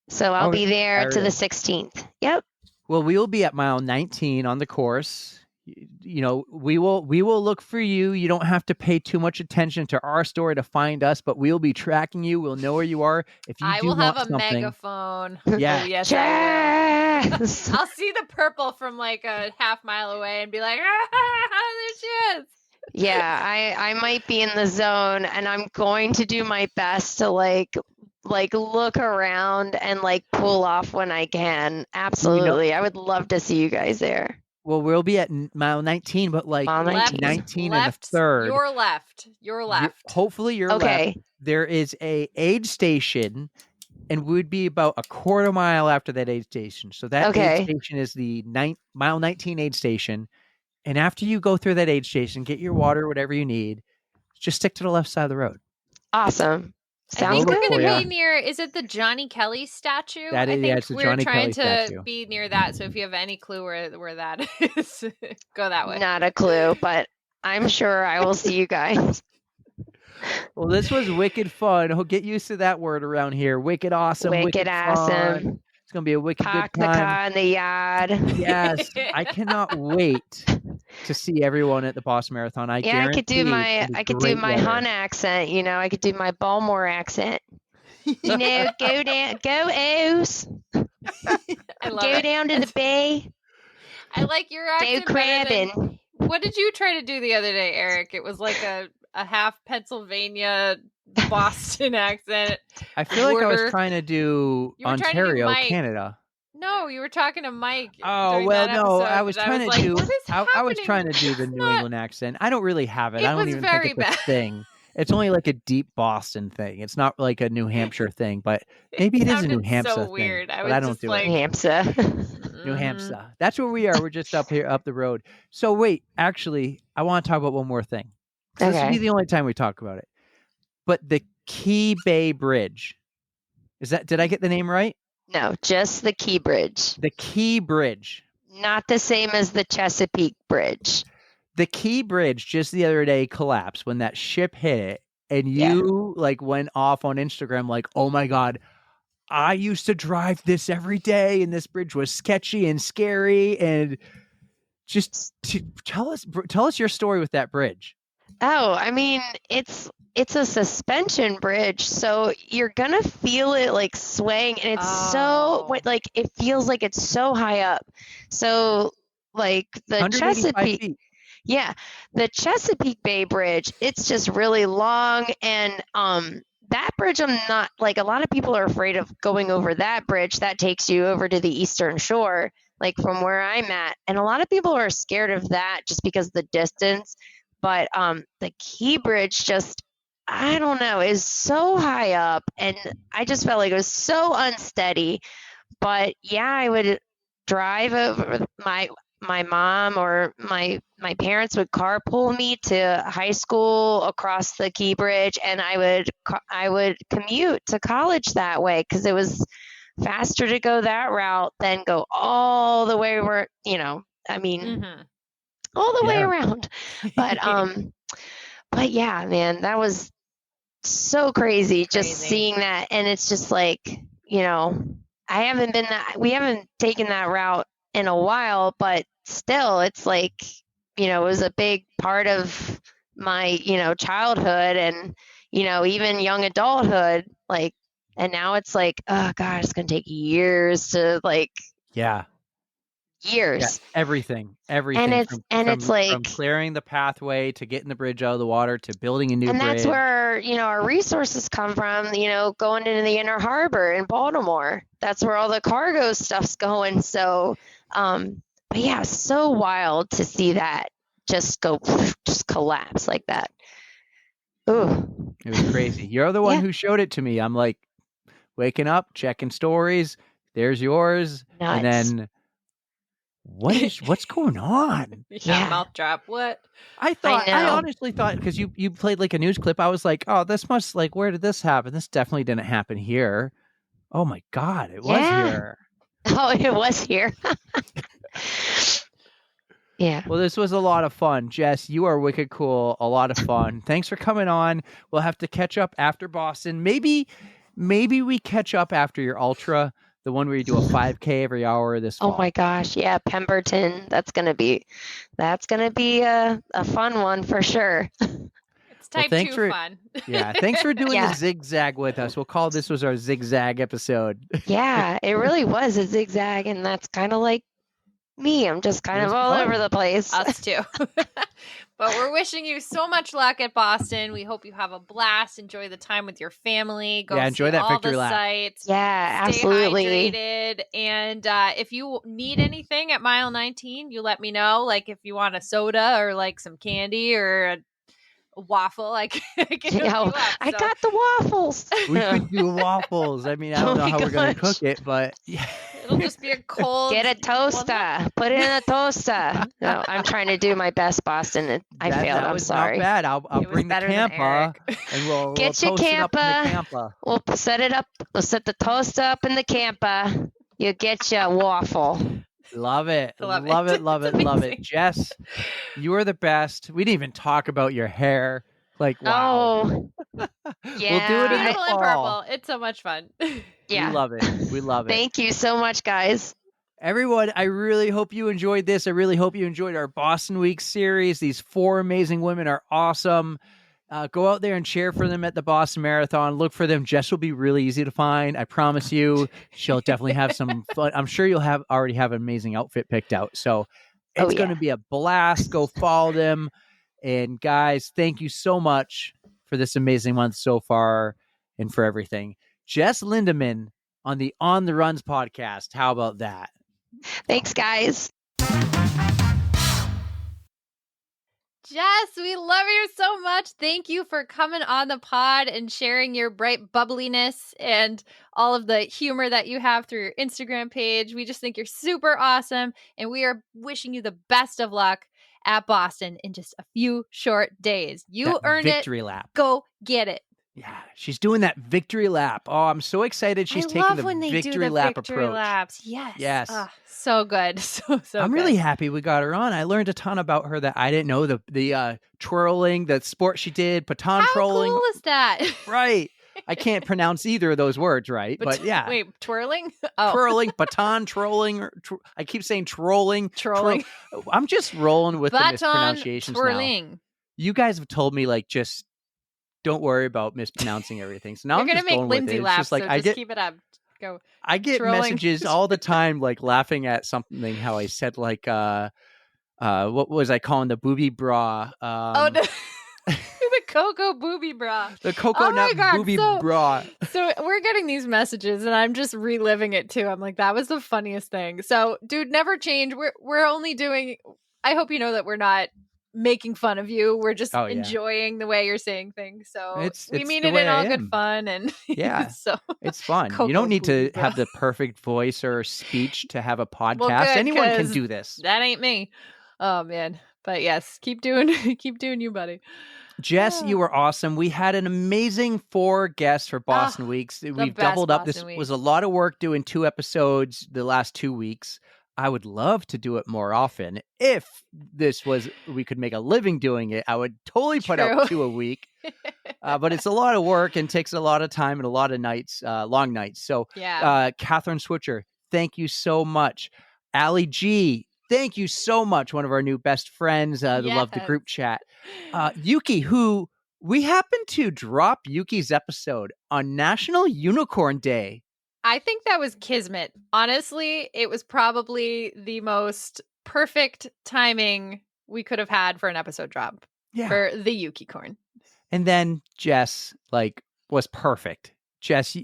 So I'll Oh, be there to the Saturday. 16th. Yep. Well, we will be at mile 19 on the course. You know, we will look for you. You don't have to pay too much attention to our story to find us, but we'll be tracking you. We'll know where you are. If you I do will have want a something, megaphone. Yeah. Oh, yes, I Jess! will. I'll see the purple from like a half mile away and be like, there she is. Yeah, I might be in the zone, and I'm going to do my best to like look around and like pull off when I can. Absolutely. I would love to see you guys there. well, we'll be at mile 19, but like Mile 19. 19 and left, a third. Your left. Hopefully you're Okay. left. There is a aid station, and we'd be about a quarter mile after that aid station. So that Okay. aid station is the mile 19 aid station. And after you go through that aid station, get your water, whatever you need, just stick to the left side of the road. Awesome. I Sounds think we're good. going to Yeah. be near, is it the Johnny Kelly statue? That I is- think yeah, it's the we're Johnny trying Kelly to statue. be near that. So if you have any clue where that is, go that way. Not a clue, but I'm sure I will see you guys. Well, this was wicked fun. Get used to that word around here. Wicked awesome. Wicked fun. awesome. It's going to be a wicked Park good the time. car in the yard. Yes, I cannot wait to see everyone at the Boston Marathon. I Yeah, I could do guarantee my it'll be great weather. Hun accent. You know, I could do my Baltimore accent. You know, go down, go O's, I love go it. down to the bay, I like your go accent better than- crabbing. What did you try to do the other day, Eric? It was like a half Pennsylvania Boston accent. I feel like I Border. was trying to do You were trying to do Ontario, Mike. Canada. No, you were talking to Mike. Oh, during well, that no, episode, I was and trying to like, do. what is I was happening? trying to do the It's New not- England accent. I don't really have it. It I don't was even very think it's bad. a thing. It's only like a deep Boston thing. It's not like a New Hampshire thing, but maybe it is a New sounded Hampshire so thing. weird. I but was I don't just do like, it. New Hampshire. New mhm. Hampshire. That's where we are. We're just up here, up the road. So wait, actually, I want to talk about one more thing. This will Okay. be the only time we talk about it. But the Key Bay Bridge. Did I get the name right? No, just the Key Bridge. The Key Bridge. Not the same as the Chesapeake Bridge. The Key Bridge just the other day collapsed when that ship hit it, and Yeah. you like went off on Instagram like, "Oh my god, I used to drive this every day, and this bridge was sketchy and scary." And just tell us your story with that bridge. Oh, I mean, it's a suspension bridge, so you're gonna feel it like swaying, and it's so Oh. like it feels like it's so high up. So like the 185 Chesapeake, feet. yeah, the Chesapeake Bay Bridge, it's just really long, and that bridge I'm not like a lot of people are afraid of going over that bridge. That takes you over to the Eastern Shore, like from where I'm at, and a lot of people are scared of that just because of the distance. But the Key Bridge just I don't know, is so high up, and I just felt like it was so unsteady. But yeah, I would drive over my mom or my parents would carpool me to high school across the Key Bridge, and I would commute to college that way because it was faster to go that route than go all the way where I mean Mm-hmm. all the way Yeah. around. But yeah, man, that was so crazy just Crazy. seeing that, and it's just like we haven't taken that route in a while, but still it's like it was a big part of my childhood and even young adulthood, like, and now it's like, oh god, it's gonna take years to like Yeah. years. Everything And it's from like clearing the pathway to getting the bridge out of the water to building a new and bridge. that's where our resources come from, going into the inner harbor in Baltimore. That's where all the cargo stuff's going. So but yeah, so wild to see that just collapse like that. Ooh. It was crazy. You're the one Yeah. who showed it to me. I'm like waking up, checking stories. There's yours. Nuts. And then what's going on? Yeah. Mouth drop. What? I know. honestly thought, because you played like a news clip, I was like, oh, this must, like, where did this happen? This definitely didn't happen here. Oh my God, it was Yeah. here. Oh, it was here. Yeah. Well, this was a lot of fun. Jess, you are wicked cool. A lot of fun. Thanks for coming on. We'll have to catch up after Boston. Maybe we catch up after your ultra, the one where you do a 5K every hour this fall. Oh my gosh, yeah, Pemberton. That's gonna be a fun one for sure. It's type 2 fun. Yeah, thanks for doing the zigzag with us. We'll call this was our zigzag episode. Yeah, it really was a zigzag, and that's kind of like me. I'm just kind of all over the place. Us too. But we're wishing you so much luck at Boston. We hope you have a blast. Enjoy the time with your family. Go enjoy see that all victory the lap. sites. Yeah, Stay absolutely. hydrated. And if you need anything at mile 19, you let me know. Like if you want a soda or like some candy or a waffle, I can hook you up. I got the waffles. We could do waffles. I mean, I don't know how we're going to cook it, but yeah. It'll just be a cold. Get a toaster. Put it in a toaster. No, I'm trying to do my best, Boston. I failed. I'm sorry. Not bad. I'll bring the camper and we'll get your toast it up in the camper. camper. We'll set it up. We'll set the toaster up in the camper. You get your waffle. Love it. Love it. Jess, you are the best. We didn't even talk about your hair. Like, wow. Oh, yeah. We'll do it in the Beautiful and fall. purple. It's so much fun. Yeah. We love it. Thank you so much, guys. Everyone, I really hope you enjoyed this. I really hope you enjoyed our Boston Week series. These 4 amazing women are awesome. Go out there and cheer for them at the Boston Marathon. Look for them. Jess will be really easy to find. I promise you. She'll definitely have some fun. I'm sure you'll already have an amazing outfit picked out. So it's going to be a blast. Go follow them. And guys, thank you so much for this amazing month so far and for everything. Jess Lindeman on the On the Runs podcast. How about that? Thanks, guys. Jess, we love you so much. Thank you for coming on the pod and sharing your bright bubbliness and all of the humor that you have through your Instagram page. We just think you're super awesome, and we are wishing you the best of luck at Boston in just a few short days. You earned it. Victory lap. Go get it. Yeah, she's doing that victory lap. Oh, I'm so excited she's taking the victory lap approach. Laps. Yes. Yes. Oh, so good. So I'm good. really happy we got her on. I learned a ton about her that I didn't know. The twirling, the sport she did, baton trolling. How cool is that? Right. I can't pronounce either of those words right, but yeah. Wait, twirling? Oh. Twirling, baton trolling. I keep saying trolling. Trolling. I'm just rolling with the Baton mispronunciations twirling. you guys have told me like just don't worry about mispronouncing everything. So now You're I'm gonna just make going with Lindsay it. It's laugh, just like so just keep it up. Go. I get trolling. messages all the time, like laughing at something. How I said like what was I calling the booby bra? Oh, no. The cocoa booby bra. The coconut booby bra. So we're getting these messages, and I'm just reliving it too. I'm like, that was the funniest thing. So, dude, never change. We're only doing. I hope you know that we're not making fun of you. We're just enjoying the way you're saying things. So we mean the it way in all I good am. fun, and Yeah, so it's fun. You don't need to have the perfect voice or speech to have a podcast. Well, good, anyone can do this. That ain't me. Oh man. But yes, keep doing you, buddy. Jess, you were awesome. We had an amazing 4 guests for Boston Weeks. We've doubled up. This was a lot of work doing 2 episodes the last 2 weeks. I would love to do it more often. If we could make a living doing it, I would totally put out 2 a week. But it's a lot of work and takes a lot of time and a lot of nights, long nights. So, Catherine Switcher, thank you so much. Allie G, thank you so much. One of our new best friends that love the group chat. Yuki, who we happened to drop Yuki's episode on National Unicorn Day. I think that was kismet. Honestly, it was probably the most perfect timing we could have had for an episode drop for the Yuki corn. And then Jess, was perfect. Jess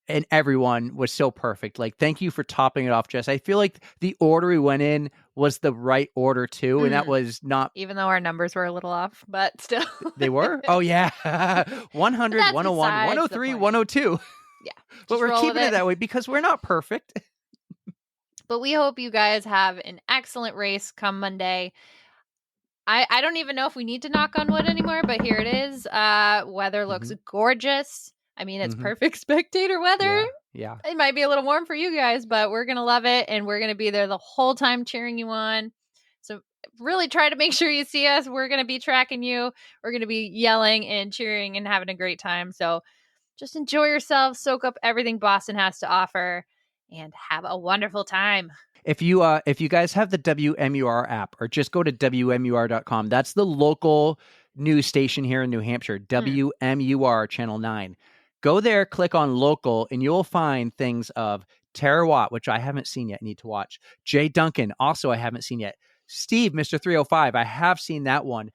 and everyone was so perfect. Thank you for topping it off, Jess. I feel like the order we went in was the right order too, and that was not... Even though our numbers were a little off, but still. They were? Oh, yeah. 100, 101, 103, 102. Yeah. But we're keeping it that way because we're not perfect. But we hope you guys have an excellent race come Monday. I don't even know if we need to knock on wood anymore, but here it is. Weather looks gorgeous. I mean, it's perfect spectator weather. Yeah. It might be a little warm for you guys, but we're going to love it. And we're going to be there the whole time cheering you on. So really try to make sure you see us. We're going to be tracking you. We're going to be yelling and cheering and having a great time. So just enjoy yourself, soak up everything Boston has to offer, and have a wonderful time. If you guys have the WMUR app, or just go to WMUR.com, that's the local news station here in New Hampshire, WMUR Channel 9. Go there, click on local, and you'll find things of Tara Watt, which I haven't seen yet, need to watch. Jay Duncan, also I haven't seen yet. Steve, Mr. 305, I have seen that one.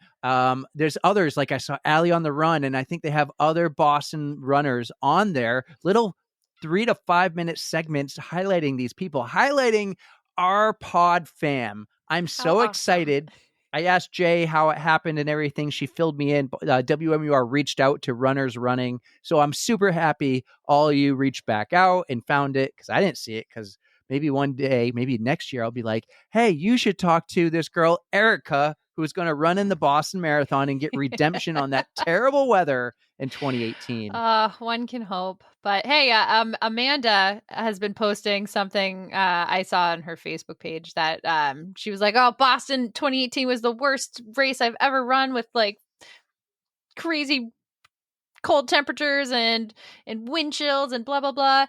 There's others, like I saw Allie on the Run, and I think they have other Boston runners on there, little 3 to 5 minute segments highlighting these people, highlighting our pod fam. I'm so excited. I asked Jay how it happened and everything. She filled me in. WMUR reached out to runners running. So I'm super happy all of you reached back out and found it, because I didn't see it, because maybe one day, maybe next year, I'll be like, hey, you should talk to this girl, Erika, who's going to run in the Boston Marathon and get redemption on that terrible weather in 2018. One can hope. But hey, Amanda has been posting something I saw on her Facebook page that she was like, oh, Boston 2018 was the worst race I've ever run, with crazy cold temperatures and wind chills and blah, blah, blah.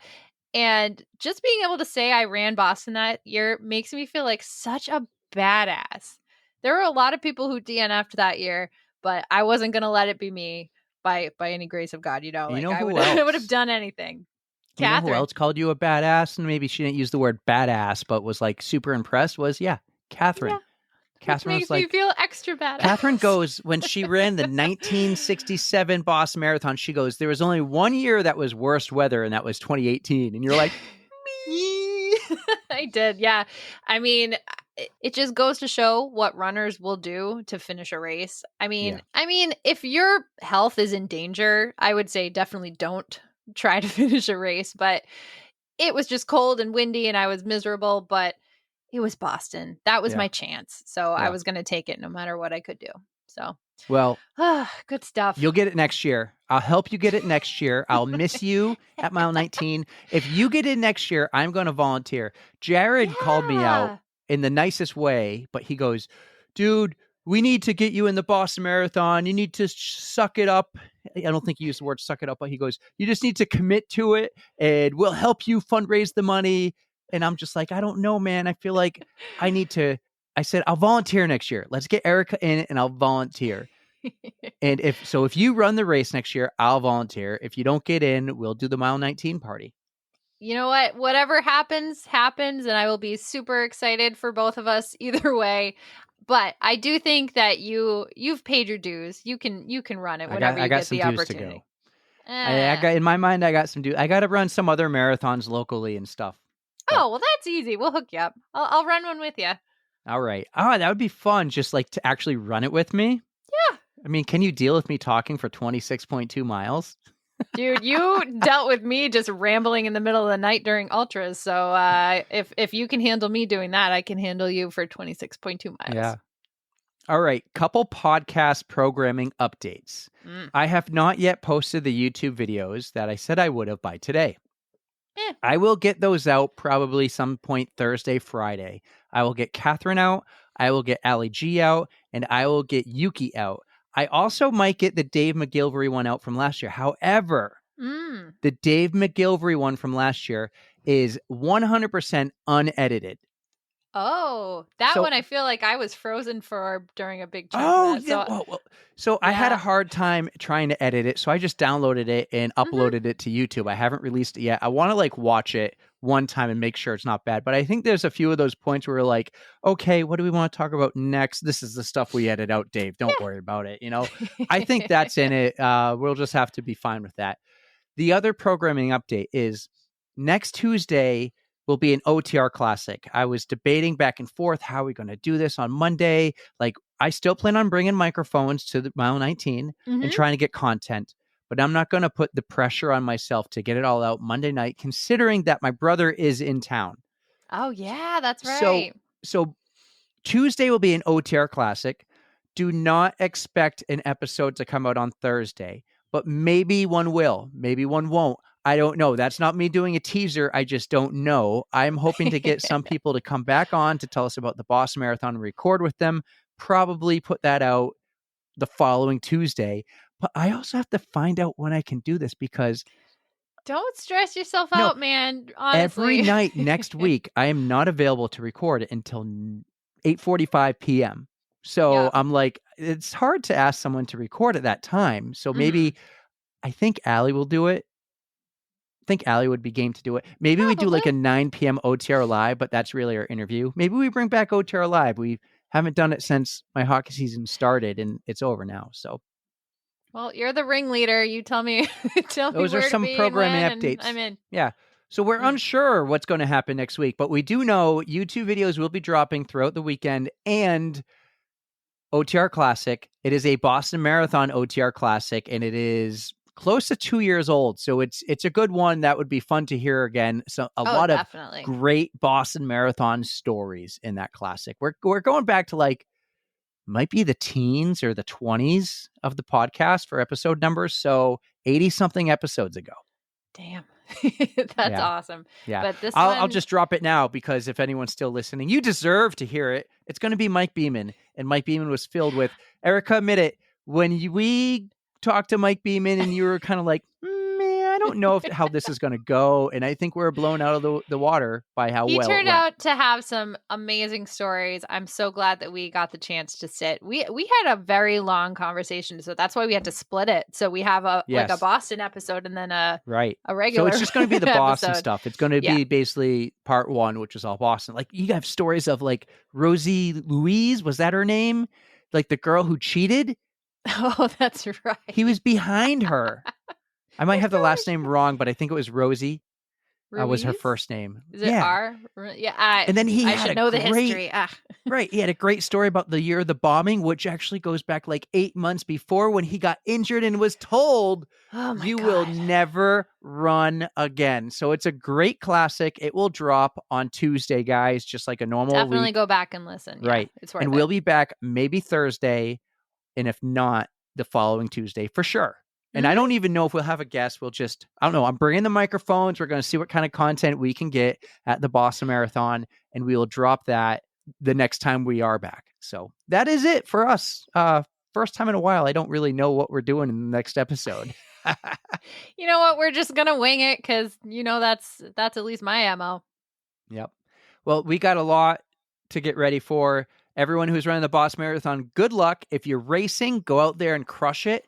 And just being able to say I ran Boston that year makes me feel like such a badass. There were a lot of people who DNF'd that year, but I wasn't going to let it be me by any grace of God. I would have done anything. Catherine. You know who else called you a badass? And maybe she didn't use the word badass, but was super impressed, was, Catherine. Yeah. Catherine makes me feel extra badass. Catherine goes, when she ran the 1967 Boston Marathon, she goes, there was only one year that was worst weather, and that was 2018. And you're like, me. I did. Yeah. I mean, it just goes to show what runners will do to finish a race. I mean, if your health is in danger, I would say definitely don't try to finish a race. But it was just cold and windy and I was miserable, but it was Boston. That was my chance. So I was going to take it no matter what I could do. So, well, good stuff. You'll get it next year. I'll help you get it next year. I'll miss you at mile 19. If you get it next year, I'm going to volunteer. Jared called me out in the nicest way, but he goes, dude, we need to get you in the Boston Marathon. You need to suck it up. I don't think he used the word suck it up, but he goes, you just need to commit to it and we'll help you fundraise the money. And I'm just like, I don't know, man. I feel like I need to. I said, I'll volunteer next year. Let's get Erika in it and I'll volunteer. And if you run the race next year, I'll volunteer. If you don't get in, we'll do the mile 19 party. You know what? Whatever happens, happens, and I will be super excited for both of us either way. But I do think that you've paid your dues. You can run it whenever I you got get some the dues opportunity. to go. I got in my mind. I got some dues. I got to run some other marathons locally and stuff. Oh, well, that's easy. We'll hook you up. I'll run one with you. All right. Oh, that would be fun. Just like to actually run it with me. Yeah. I mean, can you deal with me talking for 26.2 miles? Dude, you dealt with me just rambling in the middle of the night during ultras. So if you can handle me doing that, I can handle you for 26.2 miles. Yeah. All right. Couple podcast programming updates. I have not yet posted the YouTube videos that I said I would have by today. I will get those out probably some point Thursday, Friday. I will get Catherine out. I will get Ali G out. And I will get Yuki out. I also might get the Dave McGilvery one out from last year. However, the Dave McGilvery one from last year is 100% unedited. Oh, that one I feel like I was frozen for during a big chunk of that. Yeah. So I had a hard time trying to edit it, so I just downloaded it and uploaded it to YouTube. I haven't released it yet. I want to watch it one time and make sure it's not bad. But I think there's a few of those points where we're like, okay, what do we want to talk about next? This is the stuff we edit out, Dave. Don't worry about it. I think that's in it. We'll just have to be fine with that. The other programming update is next Tuesday will be an OTR Classic. I was debating back and forth, how are we going to do this on Monday? I still plan on bringing microphones to the mile 19 and trying to get content, but I'm not going to put the pressure on myself to get it all out Monday night, considering that my brother is in town. Oh, yeah, that's right. So Tuesday will be an OTR Classic. Do not expect an episode to come out on Thursday, but maybe one will, maybe one won't. I don't know. That's not me doing a teaser. I just don't know. I'm hoping to get some people to come back on to tell us about the Boston Marathon and record with them. Probably put that out the following Tuesday. But I also have to find out when I can do this because... Don't stress yourself out, man. Honestly. Every night next week, I am not available to record it until 8:45 p.m. So I'm like, it's hard to ask someone to record at that time. So maybe I think Allie will do it. I think Allie would be game to do it. Maybe we do a 9 p.m. OTR Live, but that's really our interview. Maybe we bring back OTR Live. We haven't done it since my hockey season started, and it's over now. So, well, you're the ringleader. You tell me. Those are some programming updates. I'm in. Yeah. So we're unsure what's going to happen next week, but we do know YouTube videos will be dropping throughout the weekend and OTR Classic. It is a Boston Marathon OTR Classic, and it is close to 2 years old. So it's a good one that would be fun to hear again. So a lot of great Boston Marathon stories in that classic. We're going back to might be the teens or the 20s of the podcast for episode numbers. So 80 something episodes ago. Damn. That's awesome. Yeah. But I'll just drop it now because if anyone's still listening, you deserve to hear it. It's going to be Mike Beeman. And Mike Beeman was filled with, Erika, admit it, when we talked to Mike Beeman and you were kind of like, man, I don't know how this is going to go. And I think we're blown out of the water by how well it turned went. out to have some amazing stories. I'm so glad that we got the chance to sit. We had a very long conversation, so that's why we had to split it. So we have a Boston episode and then a regular. So it's just going to be the Boston episode. stuff. It's going to be basically part one, which is all Boston. You have stories of Rosie Louise, was that her name? The girl who cheated. Oh, that's right. He was behind her. I might have the last name wrong, but I think it was Rosie. Was her first name. Is it R? Yeah. And then I should know the history. Right. He had a great story about the year of the bombing, which actually goes back 8 months before when he got injured and was told, you will never run again. So it's a great classic. It will drop on Tuesday, guys, just like a normal Definitely week. Go back and listen. Yeah, right. It's worth and we'll be back maybe Thursday. And if not, the following Tuesday for sure. And I don't even know if we'll have a guest. We'll just, I don't know. I'm bringing the microphones. We're going to see what kind of content we can get at the Boston Marathon. And we will drop that the next time we are back. So that is it for us. First time in a while. I don't really know what we're doing in the next episode. You know what? We're just going to wing it because, that's at least my MO. Yep. Well, we got a lot to get ready for. Everyone who's running the Boston Marathon, good luck. If you're racing, go out there and crush it.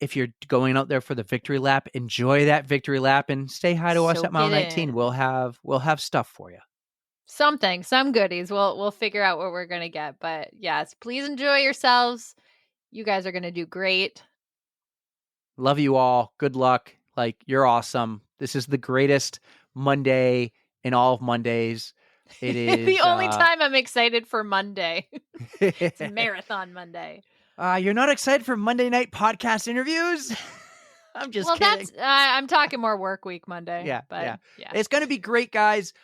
If you're going out there for the victory lap, enjoy that victory lap and say hi to us Soak at mile it 19. in. We'll have stuff for you. Some goodies. We'll figure out what we're gonna get. But yes, please enjoy yourselves. You guys are gonna do great. Love you all. Good luck. Like, you're awesome. This is the greatest Monday in all of Mondays. It is the only time I'm excited for Monday. It's Marathon Monday. You're not excited for Monday night podcast interviews? I'm just kidding. That's I'm talking more work week Monday. Yeah, but yeah. It's going to be great, guys.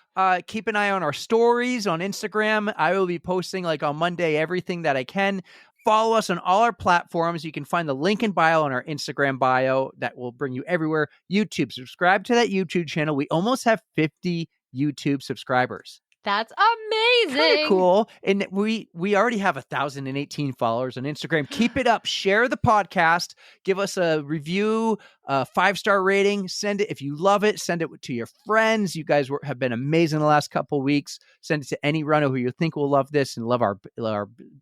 Keep an eye on our stories on Instagram. I will be posting like on Monday everything that I can. Follow us on all our platforms. You can find the link in bio on our Instagram bio that will bring you everywhere. YouTube, subscribe to that YouTube channel. We almost have 50 YouTube subscribers. That's amazing. Kind of cool. And we already have 1,018 followers on Instagram. Keep it up. Share the podcast. Give us a review, a 5-star rating. Send it. If you love it, send it to your friends. You guys have been amazing the last couple of weeks. Send it to any runner who you think will love this and love our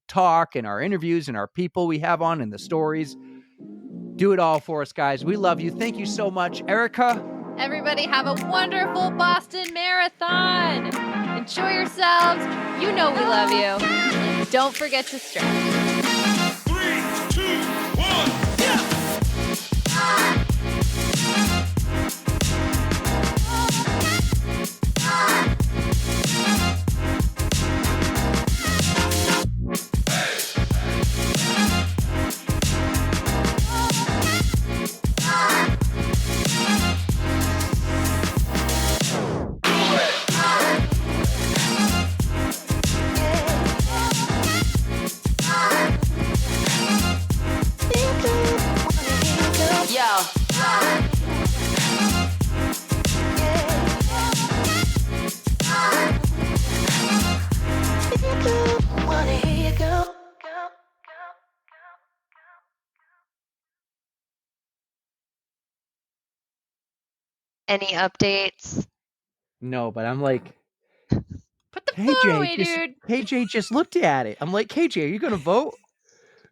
talk and our interviews and our people we have on and the stories. Do it all for us, guys. We love you. Thank you so much. Erika. Everybody have a wonderful Boston Marathon. Enjoy yourselves. You know we love you. And don't forget to stretch. 3, 2, 1, yeah! Any updates? No, but I'm like, Put the phone away, KJ, dude. KJ just looked at it. I'm like, KJ, are you going to vote?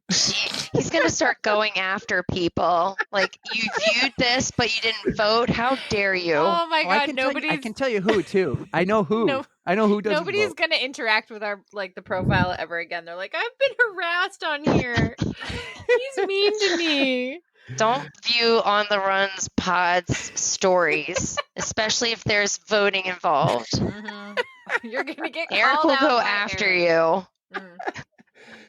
He's going to start going after people. Like, you viewed this, but you didn't vote. How dare you? Oh my I God, can tell you who, too. I know who. No, I know who doesn't nobody's vote. gonna interact with our the profile ever again. They're like, I've been harassed on here. He's mean to me. Don't view On the Run's pod's stories, especially if there's voting involved. Mm-hmm. You're gonna get Eric called will out go by after Eric. you. Mm.